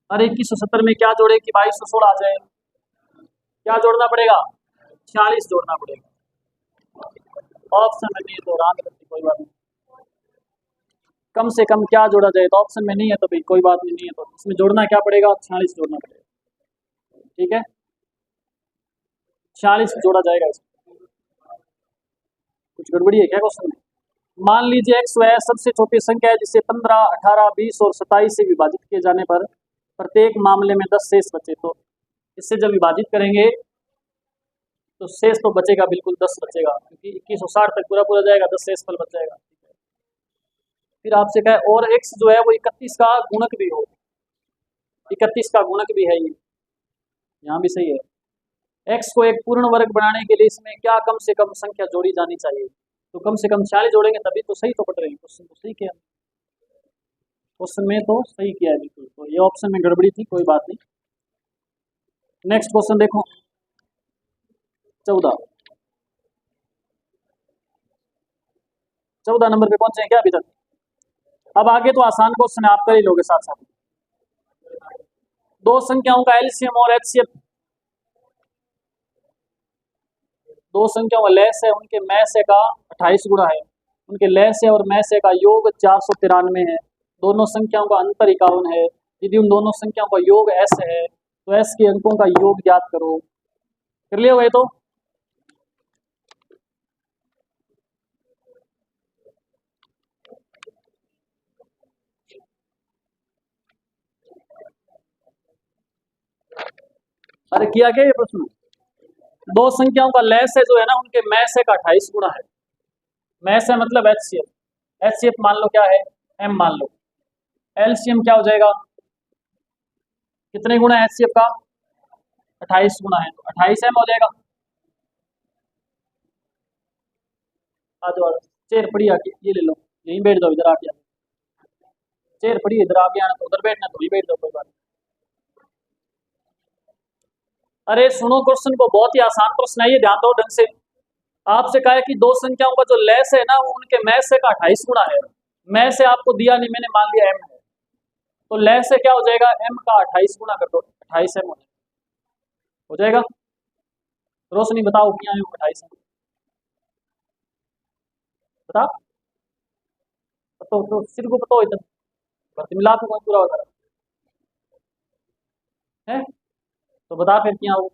अरे 2170 में क्या जोड़े कि 2216 आ जाए? क्या जोड़ना पड़ेगा? 46 जोड़ना पड़ेगा। ऑप्शन में नहीं है तो रात करती, कोई बात नहीं। कम से कम क्या जोड़ा जाए, तो ऑप्शन में नहीं है तो भाई कोई बात नहीं है, तो इसमें जोड़ना क्या पड़ेगा? 46 जोड़ना पड़ेगा। ठीक है, 46 जोड़ा जाएगा। इसमें कुछ गड़बड़ी है क्या क्वेश्चन में? मान लीजिए x वह सबसे छोटी संख्या है जिसे 15, 18, 20 और 27 से विभाजित किए जाने पर प्रत्येक मामले में 10 शेष बचे। तो इससे जब विभाजित करेंगे तो शेष तो बचेगा, बिल्कुल 10 बचेगा, क्योंकि 2160 तक पूरा पूरा जाएगा, 10 शेष फल बच जाएगा। फिर आपसे कहे और x जो है वो 31 का गुणक भी हो, 31 का गुणक भी है, ये यहाँ भी सही है। x को एक पूर्ण वर्ग बनाने के लिए इसमें क्या कम से कम संख्या जोड़ी जानी चाहिए? तो कम से कम 46 जोड़ेंगे तभी तो सही तो पढ़ रहे हैं। क्वेश्चन तो सही किया, क्वेश्चन में तो सही किया है बिल्कुल। तो ये ऑप्शन में गड़बड़ी थी, कोई बात नहीं। नेक्स्ट क्वेश्चन देखो 14 नंबर पे पहुंचे हैं क्या अभी तक? अब आगे तो आसान क्वेश्चन है, आप कर ही लोगे साथ साथ। दो संख्याओं का एलसीएम और एचसीएफ, दो संख्याओं का लहस्य उनके मैस्य का 28 गुना है, उनके लहस्य और मैस्य का योग 493 है, दोनों संख्याओं का अंतर 51 है। यदि उन दोनों संख्याओं का योग एस है तो एस के अंकों का योग ज्ञात करो। कर लिया हुआ तो अरे किया क्या ये प्रश्न? दो संख्याओं का लहस्य जो है ना उनके मैस्य का 28 गुना है। मैस्य मतलब एचसीएफ, एचसीएफ मान लो क्या है, एम मान लो। एलसीएम क्या हो जाएगा, कितने गुना है एचसीएफ का? 28 गुना है, तो 28 एम हो जाएगा। आ जाओ, चेयर पड़ी आके ये ले लो, यहीं बैठ जाओ, इधर आके चेयर पड़ी इधर आके आना, तो उधर बैठना तो ही बैठ जाओ, कोई बात नहीं। अरे सुनो क्वेश्चन को, बहुत ही आसान प्रश्न है ये, ध्यान दो ढंग से। आपसे कहा है कि दो संख्याओं का जो लैस है ना वो उनके मैस्य का 28 गुना है। मैस्य आपको दिया नहीं, मैंने मान लिया एम है, तो लैस्य क्या हो जाएगा, एम का 28 गुना कर दो, 28 एम हो जाएगा। रोशनी बताओ क्या है 28 एम, बता तो सिर को बताओ, इधर भर्ती मिला तो पूरा होता है, तो बता फिर क्या हो।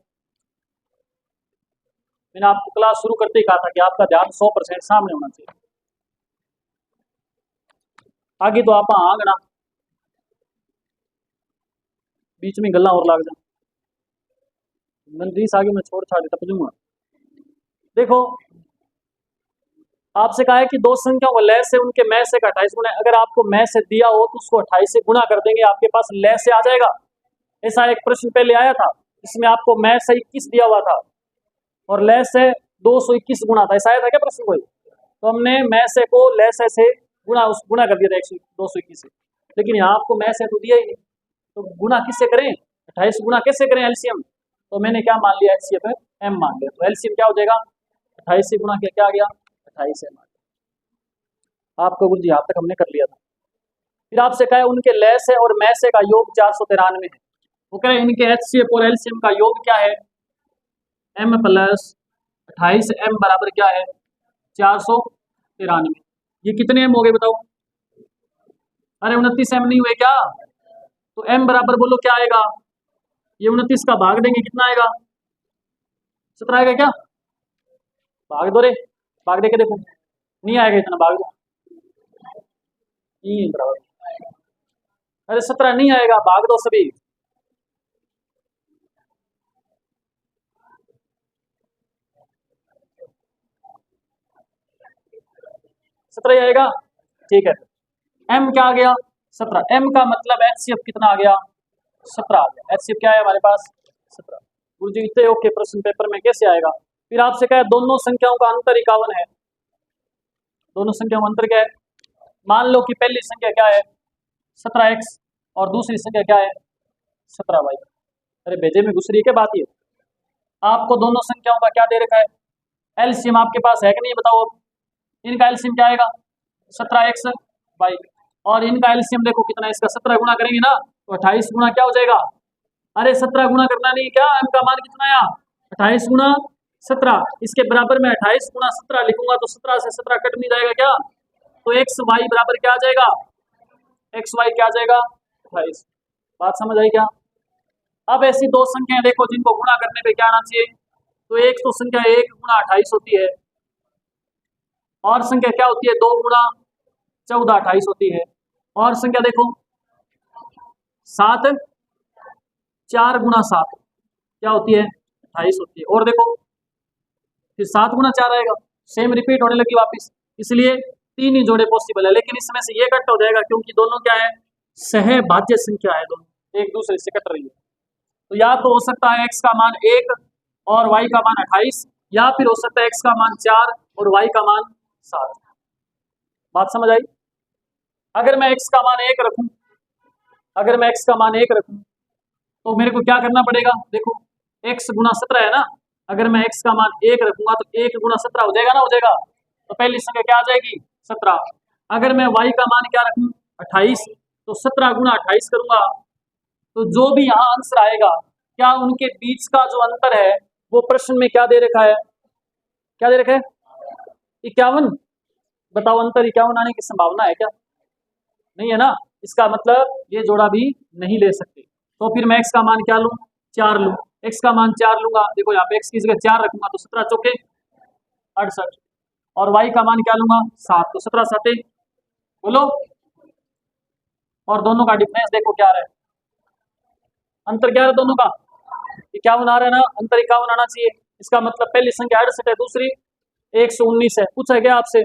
मैंने आपको क्लास शुरू करते ही कहा था कि आपका ध्यान 100% सामने होना चाहिए, आगे तो आप आगना बीच में गला और लाग जा, मंदरीस आगे मैं छोड़ छाड़ देता पूछूंगा। देखो आपसे कहा है कि दो संख्याओं का लय से उनके मैं से का 28 गुना है। अगर आपको मैं से दिया हो तो उसको 28 से गुना कर देंगे, आपके पास लय से आ जाएगा। ऐसा एक प्रश्न पहले आया था, इसमें आपको मैं से 21 दिया हुआ था और लय से 221 गुना था, ऐसा आया था क्या प्रश्न कोई? तो हमने मैं से को लय से गुना कर दिया था 221 से, लेकिन यहाँ आपको मैं से तो दिया ही नहीं, तो गुना किससे करें, 28 गुना कैसे करें एलसीएम? तो मैंने क्या मान लिया, एचसीएफ है एम मान लिया, तो एलसीएम क्या हो जाएगा, 28 से गुना किया क्या आ गया, 28 एम। आपको गुरु जी यहाँ तक हमने कर लिया था। फिर आपसे कहा उनके लय से और मैं से का योग 493 है, वो कह रहे हैं इनके एचसीएफ और एलसीएम का योग क्या है, m प्लस 28 m बराबर क्या है 493। ये कितने m हो गए बताओ? अरे 29 m नहीं हुए क्या? तो m बराबर बोलो क्या आएगा, ये 29 का भाग देंगे कितना आएगा, 17 आएगा क्या? भाग दो रे, भाग दे के देखो, नहीं आएगा इतना, भाग दो, बराबर, अरे 17 नहीं आएगा, भाग दो सभी। सत्रह आएगा, ठीक है। m क्या आ गया 17, m का मतलब एचसीएफ कितना आ गया 17 आ गया, एचसीएफ क्या है हमारे पास 17। गुरु जी इतने ओके प्रश्न पेपर में कैसे आएगा? फिर आपसे कहा दोनों संख्याओं का अंतर 51 है, दोनों संख्याओं का अंतर क्या है? मान लो कि पहली संख्या क्या है 17x और दूसरी संख्या क्या है 17y। अरे भेजे में घुस रही है क्या बात? ये आपको दोनों संख्याओं का क्या दे रखा है, एलसीएम आपके पास है कि नहीं बताओ अब? इनका एलसीएम क्या आएगा? 17x वाई, और इनका एलसीएम देखो कितना है इसका, 17 गुना करेंगे ना तो 28 गुना क्या हो जाएगा? अरे 17 गुना करना नहीं क्या, m का मान कितना आया? 28 गुना 17, इसके बराबर में 28 गुना 17 लिखूंगा तो 17 से 17 कट नहीं जाएगा क्या? तो एक्स वाई बराबर क्या आ जाएगा? एक्स वाई क्या आ जाएगा? 28। बात समझ आई क्या? अब ऐसी दो संख्याएं देखो जिनको गुणा करने पे क्या आना चाहिए, तो एक तो संख्या 1 गुना 28 होती है, और संख्या क्या होती है? 2 गुना 14 28 होती है, और संख्या देखो 7 4 गुना 7 क्या होती है? 28 होती है, और देखो फिर 7 गुना 4 आएगा, सेम रिपीट होने लगी वापस, इसलिए तीन ही जोड़े पॉसिबल है, लेकिन इसमें से ये कट हो जाएगा क्योंकि दोनों क्या है? सहभाज्य संख्या है, दोनों एक दूसरे से कट रही है। तो या तो हो सकता है x का मान 1 और y का मान 28, या फिर हो सकता है x का मान 4 और y का मान 7। बात समझ आई? अगर मैं x का मान 1 रखूं, अगर मैं x का मान 1 रखूं तो मेरे को क्या करना पड़ेगा? देखो x गुना 17 है ना, अगर मैं x का मान 1 रखूंगा तो 1 गुना 17 हो जाएगा ना, हो जाएगा, तो पहली संख्या क्या आ जाएगी? 17। अगर मैं y का मान क्या रखूं? 28, तो 17 गुना 28 करूंगा, तो जो भी यहाँ आंसर आएगा, क्या उनके बीच का जो अंतर है वो प्रश्न में क्या दे रखा है? क्या दे रखा है? 51। बताओ अंतर 51 आने की संभावना है क्या? नहीं है ना, इसका मतलब ये जोड़ा भी नहीं ले सकते। तो फिर मैं x का मान क्या लूं? 4 लूं। x का मान 4 लूंगा, देखो यहाँ पे x की जगह 4 रखूंगा तो 17 चौके 68, और y का मान क्या लूंगा? 7, तो 17 साते बोलो, और दोनों का डिफरेंस देखो क्या आ रहा है, अंतर क्या है दोनों का? 51 आ रहा है ना, अंतर 51 आना चाहिए। इसका मतलब पहली संख्या 68 है, दूसरी 119 है। पूछा गया आपसे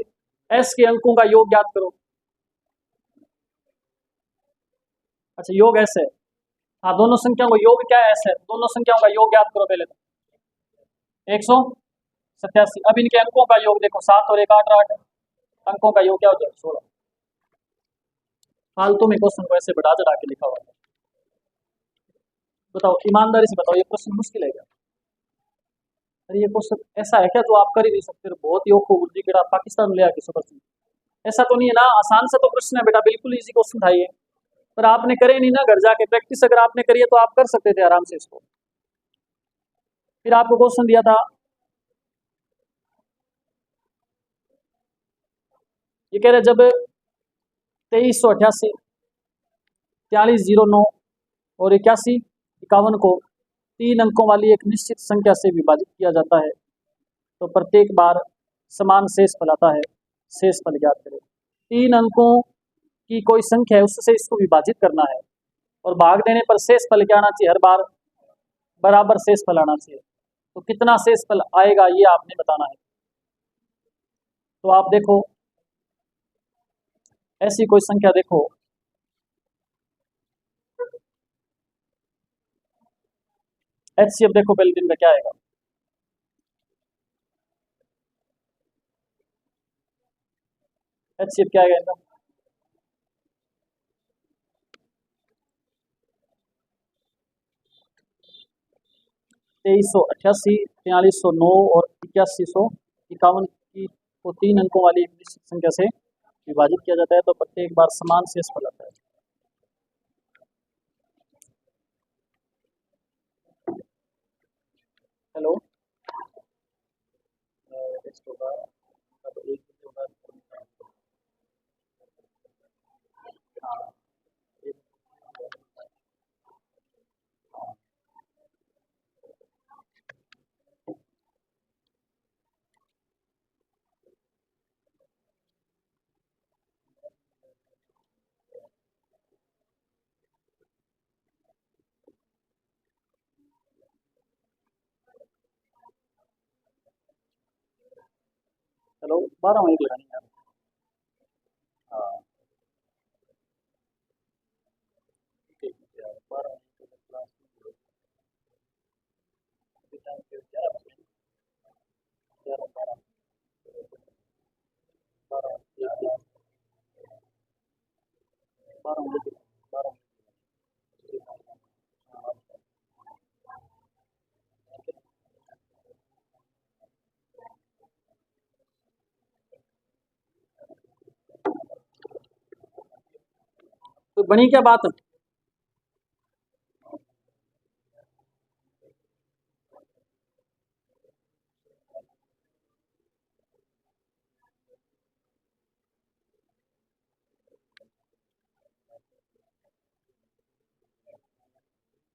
एस के अंकों का योग ज्ञात करो। अच्छा योग एस है, हाँ दोनों संख्याओं का योग क्या है? एस है, दोनों संख्याओं का योग ज्ञात करो पहले तो। 187। अब इनके अंकों का योग देखो, 7 और 1 8 8, अंकों का योग क्या हो जाएगा? 16। फालतू में क्वेश्चन को ऐसे बढ़ा चढ़ा के लिखा हुआ है। बताओ ईमानदारी से बताओ, ये क्वेश्चन मुश्किल है क्या? अरे ये क्वेश्चन ऐसा है क्या जो आप कर ही नहीं सकते? बहुत ही ओखो बुद्धि केड़ा पाकिस्तान ले आके सुपर, ऐसा तो नहीं है ना? आसान सा तो प्रश्न है बेटा, बिल्कुल इजी क्वेश्चन था ये, पर आपने करे नहीं ना घर जाके प्रैक्टिस। अगर आपने करी है तो आप कर सकते थे आराम से इसको। फिर आपको क्वेश्चन दिया था, ये कह रहे जब 2388, 4309 और 8151 को 3 अंकों वाली एक निश्चित संख्या से विभाजित किया जाता है तो प्रत्येक बार समान शेष फल आता है, शेष फल ज्ञात करें। 3 अंकों की कोई संख्या है, उससे इसको विभाजित करना है, और भाग देने पर शेष फल क्या आना चाहिए? हर बार बराबर शेष फल आना चाहिए। तो कितना शेष फल आएगा ये आपने बताना है। तो आप देखो ऐसी कोई संख्या देखो, एचसीएफ देखो पहले दिन में क्या आएगा। एचसीएफ क्या आएगा इनका? 2388, 4309 और 8151 की को 3 अंकों वाली एक निश्चित संख्या से विभाजित किया जाता है तो प्रत्येक बार समान शेष फल आता है। हेलो, हाँ, हेलो 12 वहीं लगानी है। हाँ ठीक है, 12 11 12 12 12 12। तो बनी क्या बात?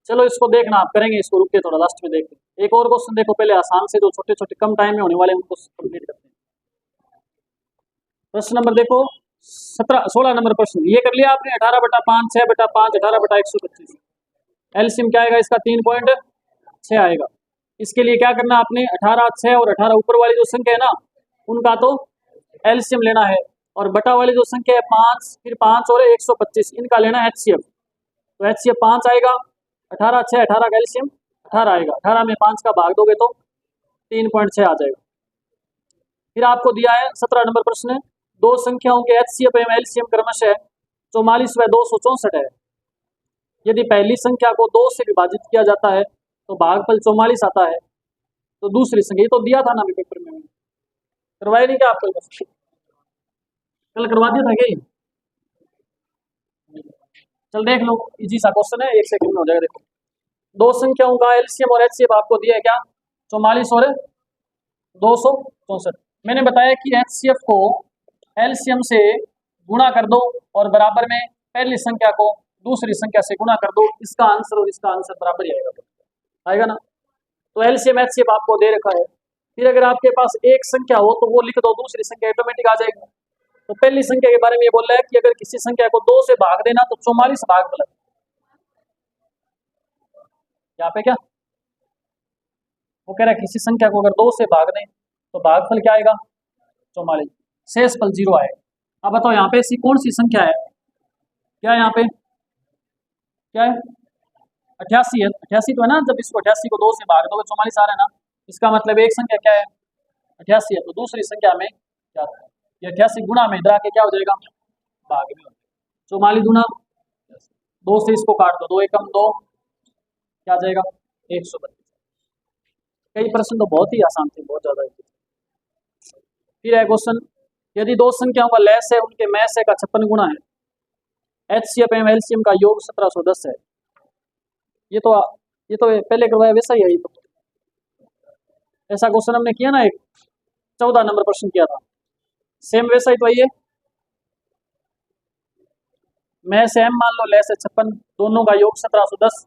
चलो इसको देखना, आप करेंगे इसको, रुक के थोड़ा लास्ट में देखते हैं। एक और क्वेश्चन देखो पहले आसान से, जो छोटे छोटे कम टाइम में होने वाले उनको कंप्लीट करते हैं। प्रश्न नंबर देखो 16 नंबर प्रश्न ये कर लिया आपने। 18/5 6/5 18/125 एलसीएम क्या आएगा इसका? 3.6 आएगा। इसके लिए क्या करना आपने? 18 6 और 18 ऊपर वाली जो संख्या है ना उनका तो एलसीएम लेना है, और बटा वाली जो संख्या है 5 फिर 5 और 125 इनका लेना है एचसीएफ। तो एचसीएफ 5 आएगा, 18 6 18 का एलसीएम 18 आएगा, 18 में 5 का भाग दोगे तो 3.6 आ जाएगा। फिर आपको दिया है 17 नंबर प्रश्न, दो संख्याओं के एचसीएफ एवं एलसीएम क्रमशः 44 व 264 है। यदि पहली संख्या को 2 से विभाजित किया जाता है तो भागफल 44 आता है। तो दूसरी संख्या, ये तो दिया था ना अभी पेपर में, करवाया नहीं क्या आपको? कल करवा दिया था क्या ये? चल देख लो, इजी सा क्वेश्चन है, 1 सेकंड में हो जाएगा। देखो दो संख्याओं का एलसीएम और एचसीएफ आपको दिया है क्या? 44 और 264। मैंने बताया कि एचसीएफ को एलसीएम से गुणा कर दो और बराबर में पहली संख्या को दूसरी संख्या से गुणा कर दो, इसका आंसर और इसका आंसर बराबर ही आएगा, आएगा ना? तो एलसीएम एचसीएफ आपको दे रखा है। फिर अगर आपके पास एक संख्या हो तो वो लिख दो, दूसरी संख्या ऑटोमेटिक आ जाएगी। तो पहली संख्या के बारे में ये बोल रहा है कि अगर किसी संख्या को 2 से भाग देना तो 44 भाग गलत। यहाँ पे क्या वो कह रहा है, किसी संख्या को अगर 2 से भाग दें तो भागफल क्या आएगा? 44, शेष फल 0 आएगा। अब बताओ यहाँ पे ऐसी कौन सी संख्या है? क्या है यहाँ पे? क्या है? 88 है। 88 तो है ना, जब इसको 88 को 2 से भाग दोगे 44 आ रहा है ना, इसका मतलब एक संख्या क्या है? 88 है। तो दूसरी संख्या में क्या है? ये 88 गुणा में इधर आके क्या हो जाएगा? भाग में हो जाएगा। 44 गुना 2 से इसको काट दो, 2 एकम 2 क्या आ जाएगा? 132। कई प्रश्न तो बहुत ही आसान थे, बहुत ज्यादा। फिर है क्वेश्चन, यदि दो संख्याओं का लैस है उनके मैस है का 56 गुना है, एचसीएफ एवं एलसीएम का योग 1710 है। ये तो पहले करवाया वैसा ही है। ये तो ऐसा क्वेश्चन हमने किया ना, एक 14 नंबर प्रश्न किया था, सेम वैसा ही तो है। मैस एम मान लो, लैस है 56, दोनों का योग 1710,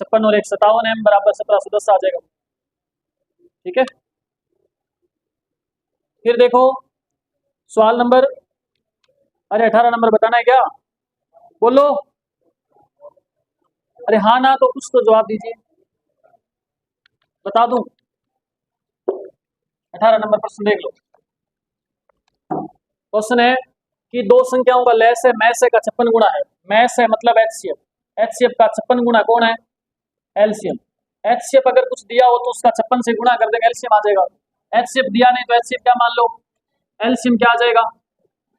56 और 1 57, एम बराबर 1710 आ जाएगा। ठीक है। फिर देखो सवाल नंबर, अरे 18 नंबर बताना है क्या? बोलो, अरे हाँ ना तो कुछ तो जवाब दीजिए, बता दूं। 18 नंबर प्रश्न देख लो। क्वेश्चन है कि दो संख्याओं का लैस है, मैस है का 56 गुना है। मैस है मतलब एचसीएफ, एचसीएफ का 56 गुना कौन है? एलसीएम। एचसीएफ अगर कुछ दिया हो तो उसका 56 से गुणा कर देंगे, एलसीएम आ जाएगा। एचसीएफ दिया नहीं तो एचसीएफ क्या मान लो? एलसीएम क्या आ जाएगा?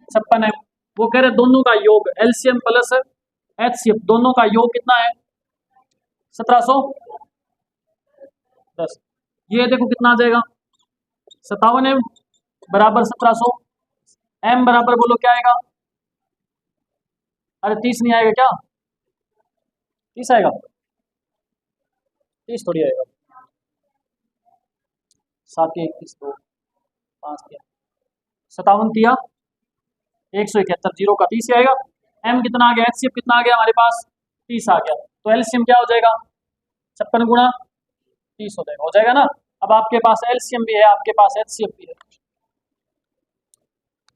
56 है। वो कह रहे दोनों का योग एलसीएम प्लस एचसीएफ दोनों का योग कितना है? 1710। ये देखो कितना आ जाएगा? 57 एम बराबर 1700, एम बराबर बोलो क्या आएगा? अरे 30 नहीं आएगा क्या? 30 आएगा? 30 थोड़ी आएगा। 7 के 21 2 5 के 57 तिया 171, 0 का 30 आएगा। एम कितना आ गया? एचसीएफ कितना आ गया हमारे पास? 30 आ गया। तो एलसीएम क्या हो जाएगा? 56 गुणा 30 हो जाएगा ना। अब आपके पास एलसीएम भी है, आपके पास एचसीएफ भी है।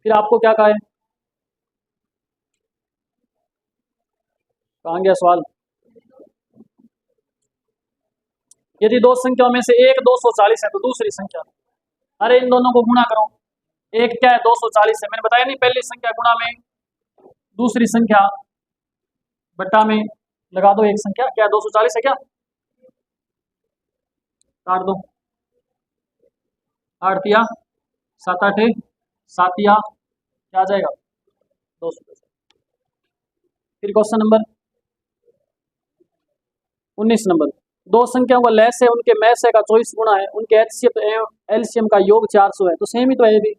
फिर आपको क्या कहा है? कहाँ गया सवाल? यदि दो संख्याओं में से एक 240 है तो दूसरी संख्या, अरे इन दोनों को गुणा करो। एक क्या है? 240 है, मैंने बताया नहीं, पहली संख्या गुणा में दूसरी संख्या बट्टा में लगा दो एक संख्या। क्या 240 है क्या? काट दो, 8 तिया 7 8 7 तिया क्या आ जाएगा? 200। फिर क्वेश्चन नंबर 19 नंबर, दो संख्याओं का लैस है उनके मैस है का 24 गुना है, उनके एचसीएफ एलसीएम का योग 400 है। तो सेम ही तो है ये भी,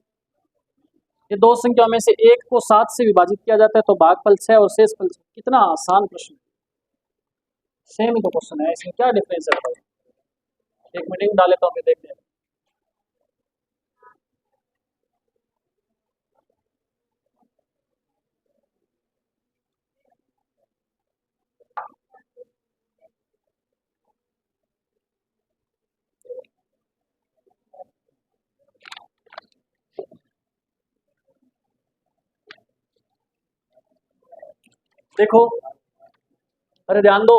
ये दो संख्याओं में से एक को 7 से विभाजित किया जाता है तो भागफल 6 और शेषफल 6। कितना आसान प्रश्न, सेम ही तो क्वेश्चन है, इसमें क्या डिफरेंस है बताओ। एक मीटिंग डाल लेता हूँ फिर देखते हैं। देखो, अरे ध्यान दो,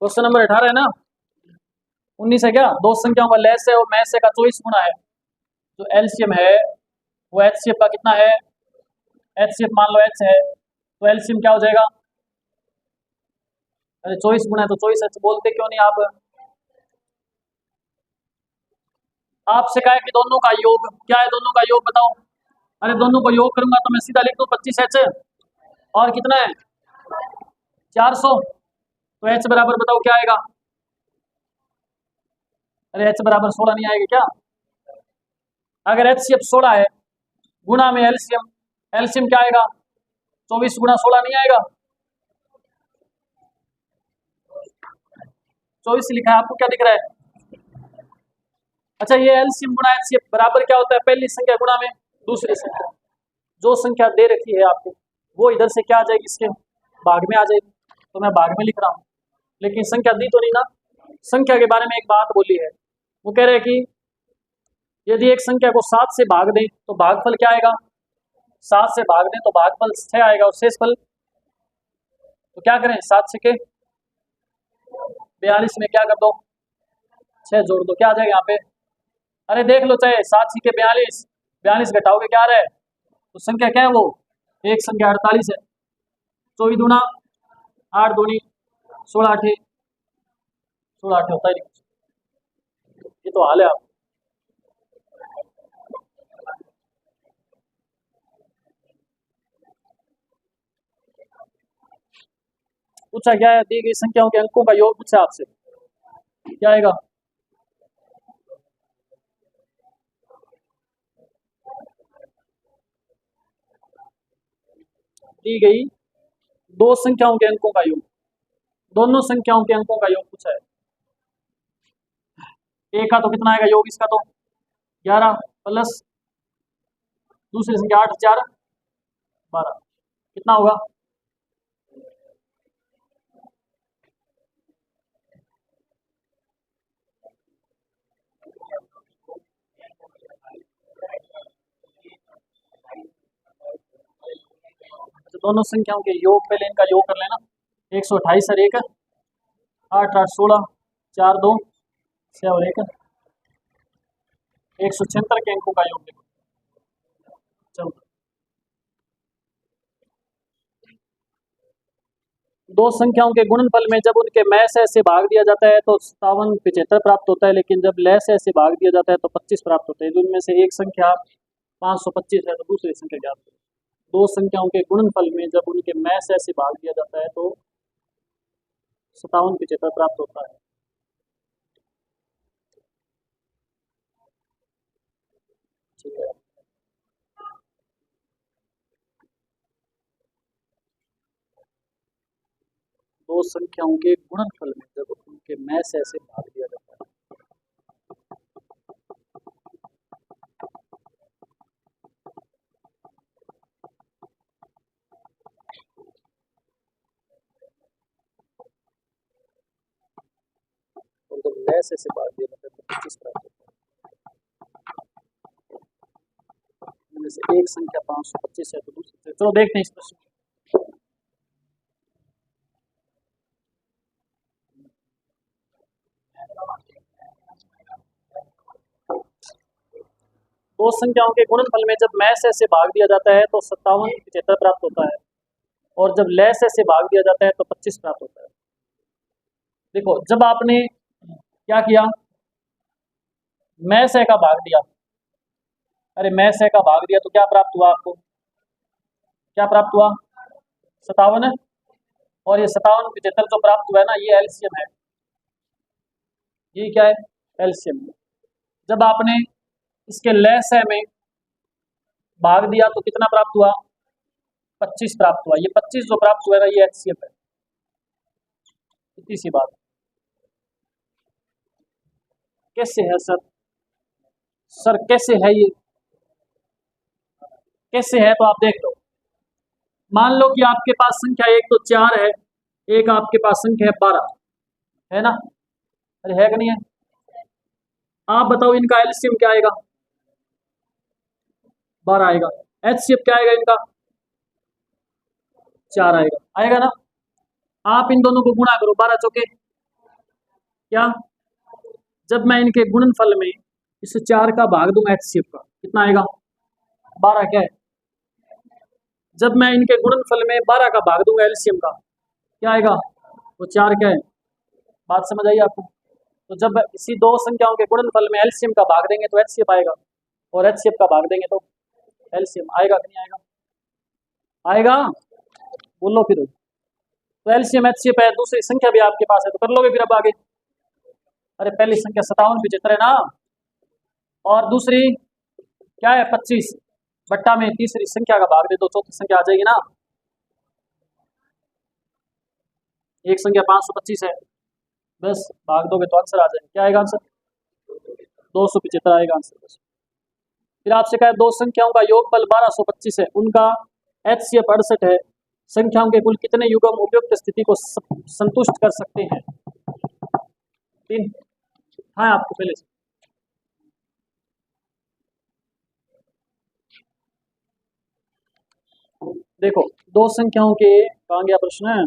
क्वेश्चन नंबर 18 है ना, 19 है क्या, दो संख्याओं का लेस है और मैस है का 24 गुना है, जो एलसीएम है वो एचसीएफ का कितना है, एचसीएफ मान लो एच है, तो एलसीएम क्या हो जाएगा, अरे 24 गुना है तो 24 एच बोलते क्यों नहीं आप। आपसे कहा है कि दोनों का योग क्या है, दोनों का योग बताओ। अरे दोनों को योग करूंगा तो मैं सीधा लिख दूं 25 एच, और कितना है 400, तो एच बराबर बताओ क्या आएगा, अरे एच बराबर 16 नहीं आएगा क्या। अगर एच सी एफ 16 है गुणा में एलसीएम, एलसीएम क्या आएगा 24 गुना 16 नहीं आएगा, 24 लिखा है, आपको क्या दिख रहा है। अच्छा, ये एलसीएम गुणा एचसीएफ बराबर क्या होता है, पहली संख्या गुणा में दूसरी संख्या, जो संख्या दे रखी है आपको वो इधर से क्या आ जाएगी, इसके भाग में आ जाएगी, तो मैं भाग में लिख रहा हूँ, लेकिन संख्या दी तो नहीं ना। संख्या के बारे में एक बात बोली है, वो कह रहे हैं कि यदि एक संख्या को 7 से भाग दें तो भागफल क्या आएगा, 7 से भाग दें तो भागफल 6 आएगा, और शेषफल तो क्या करें 7 6 42 में क्या कर दो 6 जोड़ दो, क्या आ जाएगा यहाँ पे, अरे देख लो चाहे 7 6 42, 42 घटाओगे क्या आ रहा है, तो संख्या क्या है वो, एक संख्या 48 है, 24 दूना 8 दूनी 16 8 16 8 होता ही नहीं, ये तो हाल है आप। पूछा क्या है, दी गई संख्याओं के अंकों का योग पूछा आपसे, क्या आएगा, दी गई दो संख्याओं के अंकों का योग, दोनों संख्याओं के अंकों का योग पूछा है। एक का तो कितना आएगा योग, इसका तो 11 प्लस दूसरी संख्या 8 4 12, कितना होगा, तो दोनों संख्याओं के योग, पहले इनका योग कर लेना, 128 और 1 8 8 16 4 2 6 और 1 176 के अंकों का योग देखो। चलो, दो संख्याओं के गुणनफल में जब उनके मैस से भाग दिया जाता है तो 57 75 प्राप्त होता है, लेकिन जब लैस से भाग दिया जाता है तो 25 प्राप्त होते हैं, जिनमें से एक संख्या 525 है तो दूसरी संख्या ज्ञात करें। दो संख्याओं के गुणनफल में जब उनके मैस से भाग दिया जाता है तो 57 75 प्राप्त होता है। ठीक है, दो संख्याओं के गुणनफल में जब उनके मैस से भाग दिया जाता है, और जब लैस से भाग दिया जाता है तो 25 प्राप्त होता है। इनमें से एक संख्या 525 है तो दूसरी, चलो देखते हैं इस प्रश्न। दो संख्याओं के गुणनफल में जब मैस से भाग दिया जाता है तो 57 75 प्राप्त होता है, और जब लैस से भाग दिया जाता है तो 25 प्राप्त होता है। देखो, जब आपने क्या किया, मैस का भाग दिया, अरे मैस का भाग दिया तो क्या प्राप्त हुआ आपको, क्या प्राप्त हुआ 57 है, और ये 57 75 जो प्राप्त हुआ है ना, ये एलसीएम है, ये क्या है एलसीएम। जब आपने इसके लैस में भाग दिया तो कितना प्राप्त हुआ, 25 प्राप्त हुआ। ये 25 जो प्राप्त हुआ है ये HCF है। इतनी सी बात। कैसे है सर, सर कैसे है ये, कैसे है तो आप देख लो। मान लो कि आपके पास संख्या एक तो 4 है, एक आपके पास संख्या है 12, है ना, अरे है कि नहीं है। आप बताओ इनका एलसीएम क्या आएगा, 12 आएगा। HCF क्या आएगा इनका, 4 आएगा, आएगा ना। आप इन दोनों को गुणा करो, 12 चौके क्या, जब मैं इनके गुणनफल में इस 4 का भाग दूंगा HCF का, कितना आएगा, 12 क्या है। जब मैं इनके गुणनफल में 12 का भाग दूंगा एलसीएम का, क्या आएगा, वो 4 क्या है। बात समझ आई आपको। तो जब इसी दो संख्याओं के गुणनफल में एलसीएम का भाग देंगे तो HCF आएगा, और HCF का भाग देंगे तो एलसीएम आएगा कि नहीं आएगा, आएगा, बोलो फिर। तो एलसीएम HCF है, दूसरी संख्या भी आपके पास है तो कर लोगे फिर अब आगे। अरे पहली संख्या 57 है ना, और दूसरी क्या है 25 बट्टा में तीसरी संख्या का भाग दे दो, चौथी संख्या आ जाएगी ना। एक संख्या 525 है, बस भाग दोगे तो आंसर आ जाएगा। क्या आएगा आंसर, 275 आएगा आंसर बस। फिर आपसे कहा दो संख्याओं का योगफल 1225 है, उनका HCF 68 है, संख्याओं के कुल कितने युग्म उपयुक्त स्थिति को संतुष्ट कर सकते हैं। 3 हाँ आपको पहले से देखो, दो संख्याओं के कहाँ गया प्रश्न है,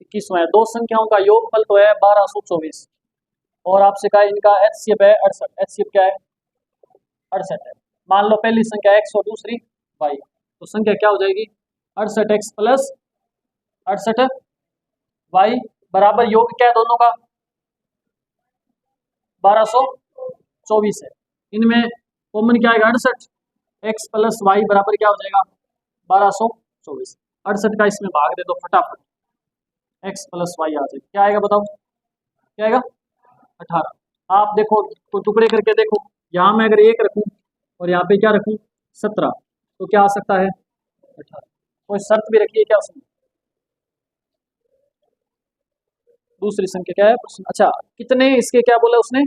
21वां है। दो संख्याओं का योगफल तो है 1224, और आपसे कहा इनका HCF है 68। HCF क्या है, 68 है। मान लो पहली संख्या x और दूसरी y, तो संख्या क्या हो जाएगी, 68x प्लस 68y बराबर योग क्या है दोनों का, 1224 है। इनमें कॉमन क्या आएगा, 68x प्लस y बराबर क्या हो जाएगा, 1224। 68 का इसमें भाग दे दो फटाफट, x प्लस वाई आ जाएगा, क्या आएगा बताओ, क्या आएगा 18। आप देखो तो टुकड़े करके देखो, यहाँ मैं अगर 1 रखूँ और यहाँ पे क्या रखूँ 17, तो क्या आ सकता है 18। कोई शर्त भी रखिए क्या उसमें। दूसरी संख्या क्या है प्रश्न, अच्छा कितने इसके क्या बोला उसने,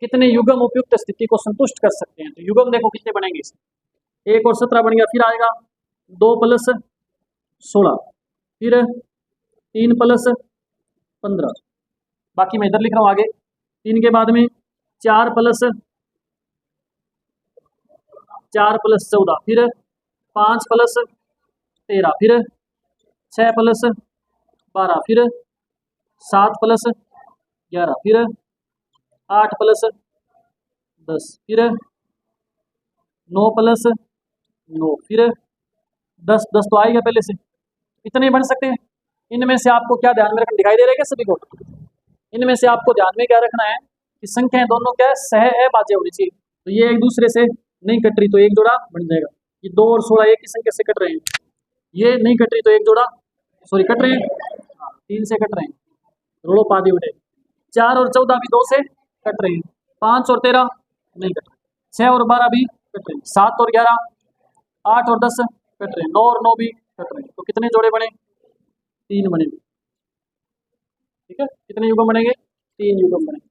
कितने युग्म उपयुक्त स्थिति को संतुष्ट कर सकते हैं। तो युग्म देखो कितने बनेंगे इसमें, 1 और 17 बन गया, फिर आएगा 2 प्लस 16, फिर 3 प्लस 15, बाकी मैं इधर लिख रहा हूँ आगे। 3 के बाद में 4 प्लस 14, फिर 5 प्लस 13, फिर 6 प्लस 12, फिर 7 प्लस 11, फिर 8 प्लस 10, फिर 9 प्लस 9, फिर 10 तो आएगा पहले से, इतने बन सकते हैं। इनमें से आपको क्या ध्यान में रखना, दिखाई दे रहा है क्या सभी को। इनमें से आपको ध्यान में क्या रखना है कि संख्याएं दोनों क्या सह अभाज्य होनी चाहिए। तो ये एक दूसरे से नहीं कट रही तो एक जोड़ा बन जाएगा। ये 2 और 16 एक ही संख्या से कट रहे हैं, ये नहीं कट रही तो एक जोड़ा सॉरी कट रहे हैं, 3 से कट रहे हैं, रोड़ो पादी उठे। 4 और 14 भी 2 से कट रहे हैं, 5 और 13 नहीं कट रहे, 6 और 12 भी कट रहे हैं, 7 और 11, 8 और 10 कट रहे हैं, 9 और 9 भी कट रहे हैं। तो कितने जोड़े बने, 3 बने। ठीक है, कितने युग्म बनेंगे, 3 युग्म बनेंगे।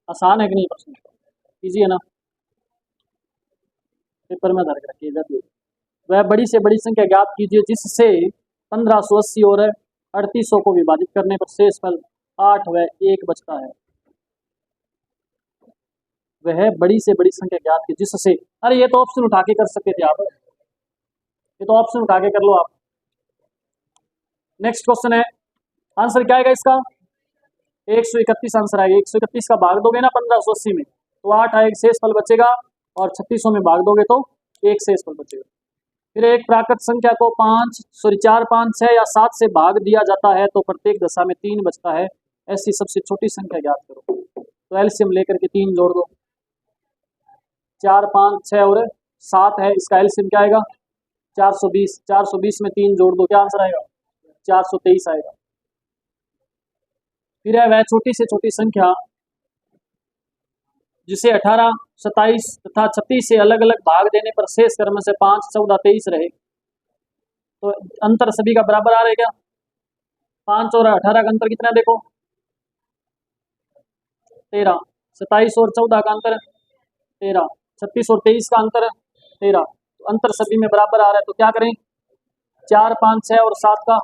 आसान है कि नहीं प्रश्न, इजी है ना, पेपर में धर के रखिए जाती है। वह बड़ी से बड़ी संख्या ज्ञात कीजिए जिससे 1580 और 3800 को विभाजित करने पर शेष फल 8 व 1 बचता है। वह बड़ी से बड़ी संख्या ज्ञात की जिससे, अरे ये तो ऑप्शन उठा के कर सकते थे आप, ये तो ऑप्शन उठा के कर लो आप। नेक्स्ट क्वेश्चन है, आंसर क्या आएगा इसका, 131 आंसर आएगा। 131 का भाग दोगे ना 1580 में तो 8 आएगा, शेष फल बचेगा, और 3600 में भाग दोगे तो 1 शेष फल बचेगा। फिर एक प्राकृत संख्या को 4 5 6 या 7 से भाग दिया जाता है तो प्रत्येक दशा में 3 बचता है, ऐसी सबसे छोटी संख्या ज्ञात करो। तो एलसीएम लेकर के 3 जोड़ दो, 4 5 6 और 7 है, इसका एलसीएम क्या आएगा 420। 420 में 3 जोड़ दो, क्या आंसर आएगा 423 आएगा। फिर है वह छोटी से छोटी संख्या जिसे 18, 27 तथा 36 से अलग अलग भाग देने पर शेष क्रम से 5, 14, 23 रहे। तो अंतर सभी का बराबर आ रहा है क्या? 5 और 18 का अंतर कितना है देखो, 13, 27 और 14 का अंतर 13, 36 और 23 का अंतर 13, तो अंतर सभी में बराबर आ रहा है। तो क्या करें, 4, 5, 6 और 7 का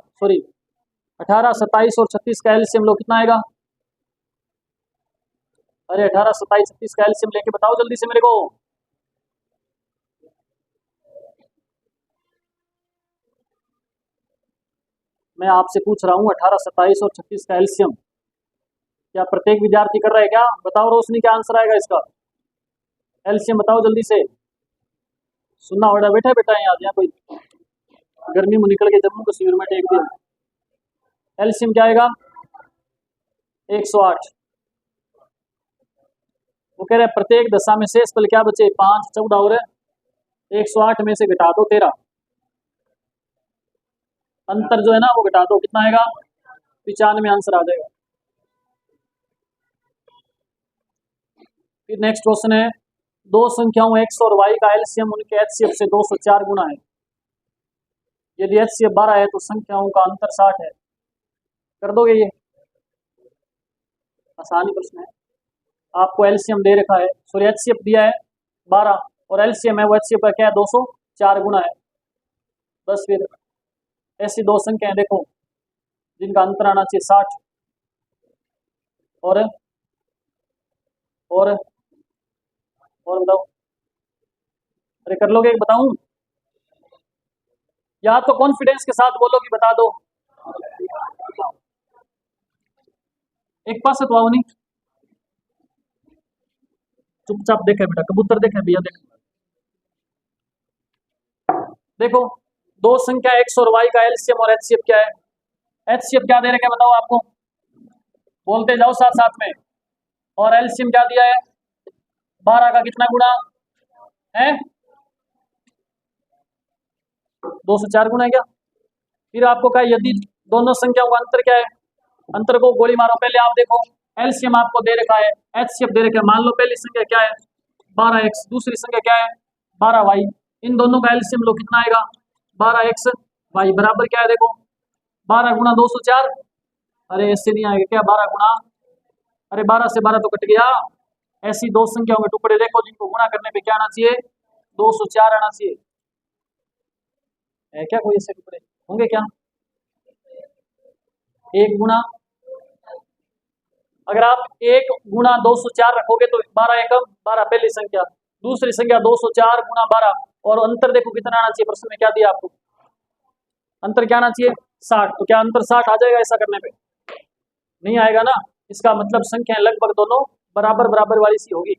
18, 27 और 36 का एलसीएम लो, कितना आएगा? अरे 18, 27, 36 का एलसीएम लेके बताओ जल्दी से मेरे को। मैं आपसे पूछ रहा हूँ 18, 27 और 36 का एलसीएम क्या प्रत्येक विद्यार्थी कर रहा है क्या? बताओ रोशनी, क्या आंसर आएगा इसका? एलसीएम बताओ जल्दी से। सुनना होगा बेटा, बेटा यहाँ कोई गर्मी में निकल के जम्मू कश्मीर में टेक दिया। एलसीएम क्या आएगा? 108। वो कह रहे हैं प्रत्येक दशा में शेष पल क्या बचे? 5, 14 और 108 में से घटा दो 13। अंतर जो है ना वो घटा दो, कितना आएगा? 95 आंसर आ जाएगा। फिर नेक्स्ट क्वेश्चन है, दो संख्याओं x और y का एलसीएम उनके एचसीएफ से 204 गुना है। यदि एचसीएफ 12 है तो संख्याओं का अंतर 60 है। कर दोगे ये? आसानी प्रश्न है। आपको एलसीएम दे रखा है, सॉरी एचसीएफ दिया है 12 और एलसीएम है वो एचसीएफ का क्या है? 204 गुना है। बस फिर ऐसी दो संख्याएं देखो जिनका अंतर आना चाहिए 60 और बताओ। अरे कर लोगे? बताऊं या तो कॉन्फिडेंस के साथ बोलो कि बता दो। एक पास है तो आओ नहीं, चुपचाप देखे बेटा, कबूतर देखे भैया देख। देखो दो संख्या x और y का एलसीएम और एचसीएफ क्या है? एचसीएफ क्या दे रखे बताओ आपको, बोलते जाओ साथ साथ में। और एलसीएम क्या दिया है? 12 का कितना गुना है? 204 गुना है क्या? फिर आपको कहा यदि दोनों संख्याओं का अंतर क्या है? अंतर को गोली मारो। पहले आप देखो एलसीएम आपको दे रखा है, एचसीएफ दे रखा है। मान लो पहली संख्या क्या है? 12x, दूसरी संख्या क्या है? 12y। इन दोनों का एलसीएम लो, कितना आएगा? 12x y बराबर क्या है देखो, 12 गुना 204। अरे ऐसे नहीं आएगा क्या? 12 गुना, अरे 12 से 12 तो कट गया। ऐसी दो संख्याओं के टुकड़े देखो जिनको गुणा करने पे क्या आना चाहिए? 204 आना चाहिए। है क्या कोई ऐसे टुकड़े होंगे क्या? एक गुना, अगर आप 1 गुना 204 रखोगे तो 12 एकम 12 पहली संख्या, दूसरी संख्या 204 गुना 12 और अंतर देखो कितना आना चाहिए। प्रश्न में क्या दिया आपको? अंतर क्या आना चाहिए? 60। तो क्या अंतर 60 आ जाएगा ऐसा करने पे? नहीं आएगा ना। इसका मतलब संख्याएं लगभग दोनों बराबर बराबर वाली सी होगी,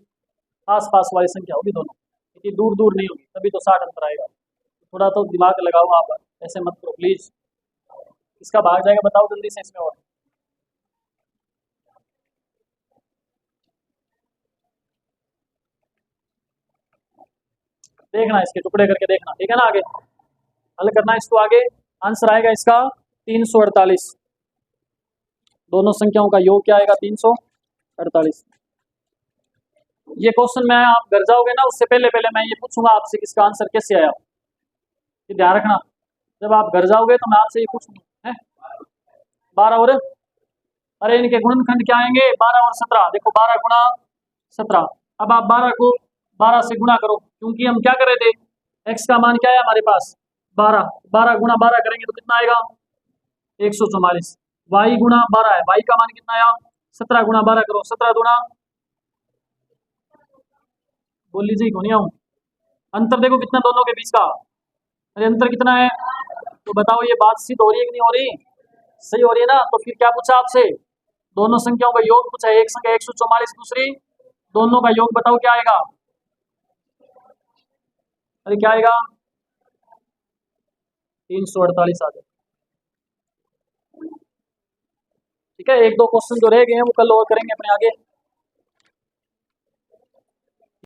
आस पास वाली संख्या होगी दोनों, इतनी दूर दूर नहीं होगी, तभी तो 60 अंतर आएगा। थोड़ा तो दिमाग लगाओ आप, ऐसे मत करो प्लीज। इसका भाग जाएगा बताओ जल्दी से इसमें। और देखना, इसके टुकड़े करके देखना, ठीक है ना। आगे हल करना है इसको। आगे आंसर आएगा इसका 348। दोनों संख्याओं का योग क्या आएगा? 348। ये क्वेश्चन में आप घर जाओगे ना, उससे पहले पहले मैं ये पूछूंगा आपसे कि इसका आंसर कैसे आया। ये ध्यान रखना, जब आप घर जाओगे तो मैं आपसे ये पूछूंगा है 12 और, अरे इनके गुणनखंड क्या आएंगे? 12 और 17। देखो 12 गुणा 17। अब आप 12 को 12 से गुणा करो, क्योंकि हम क्या कर रहे थे, x का मान क्या है हमारे पास? 12। 12 गुणा 12 करेंगे तो कितना आएगा? 144। y गुणा 12 है, y का मान कितना आया? 17 गुणा 12 करो, 17 गुणा, बोल लीजिए क्यों नहीं आऊं। अंतर देखो कितना दोनों के बीच का, अरे अंतर कितना है? तो बताओ ये बातचीत हो रही है कि नहीं हो रही? सही हो रही है ना। तो फिर क्या पूछा आपसे? दोनों संख्याओं का योग पूछा है। एक संख्या 144, दूसरी, दोनों का योग बताओ क्या आएगा? अरे क्या आएगा? 348 आ जाए। ठीक है, एक दो क्वेश्चन जो रह गए हैं वो कल और करेंगे अपने आगे।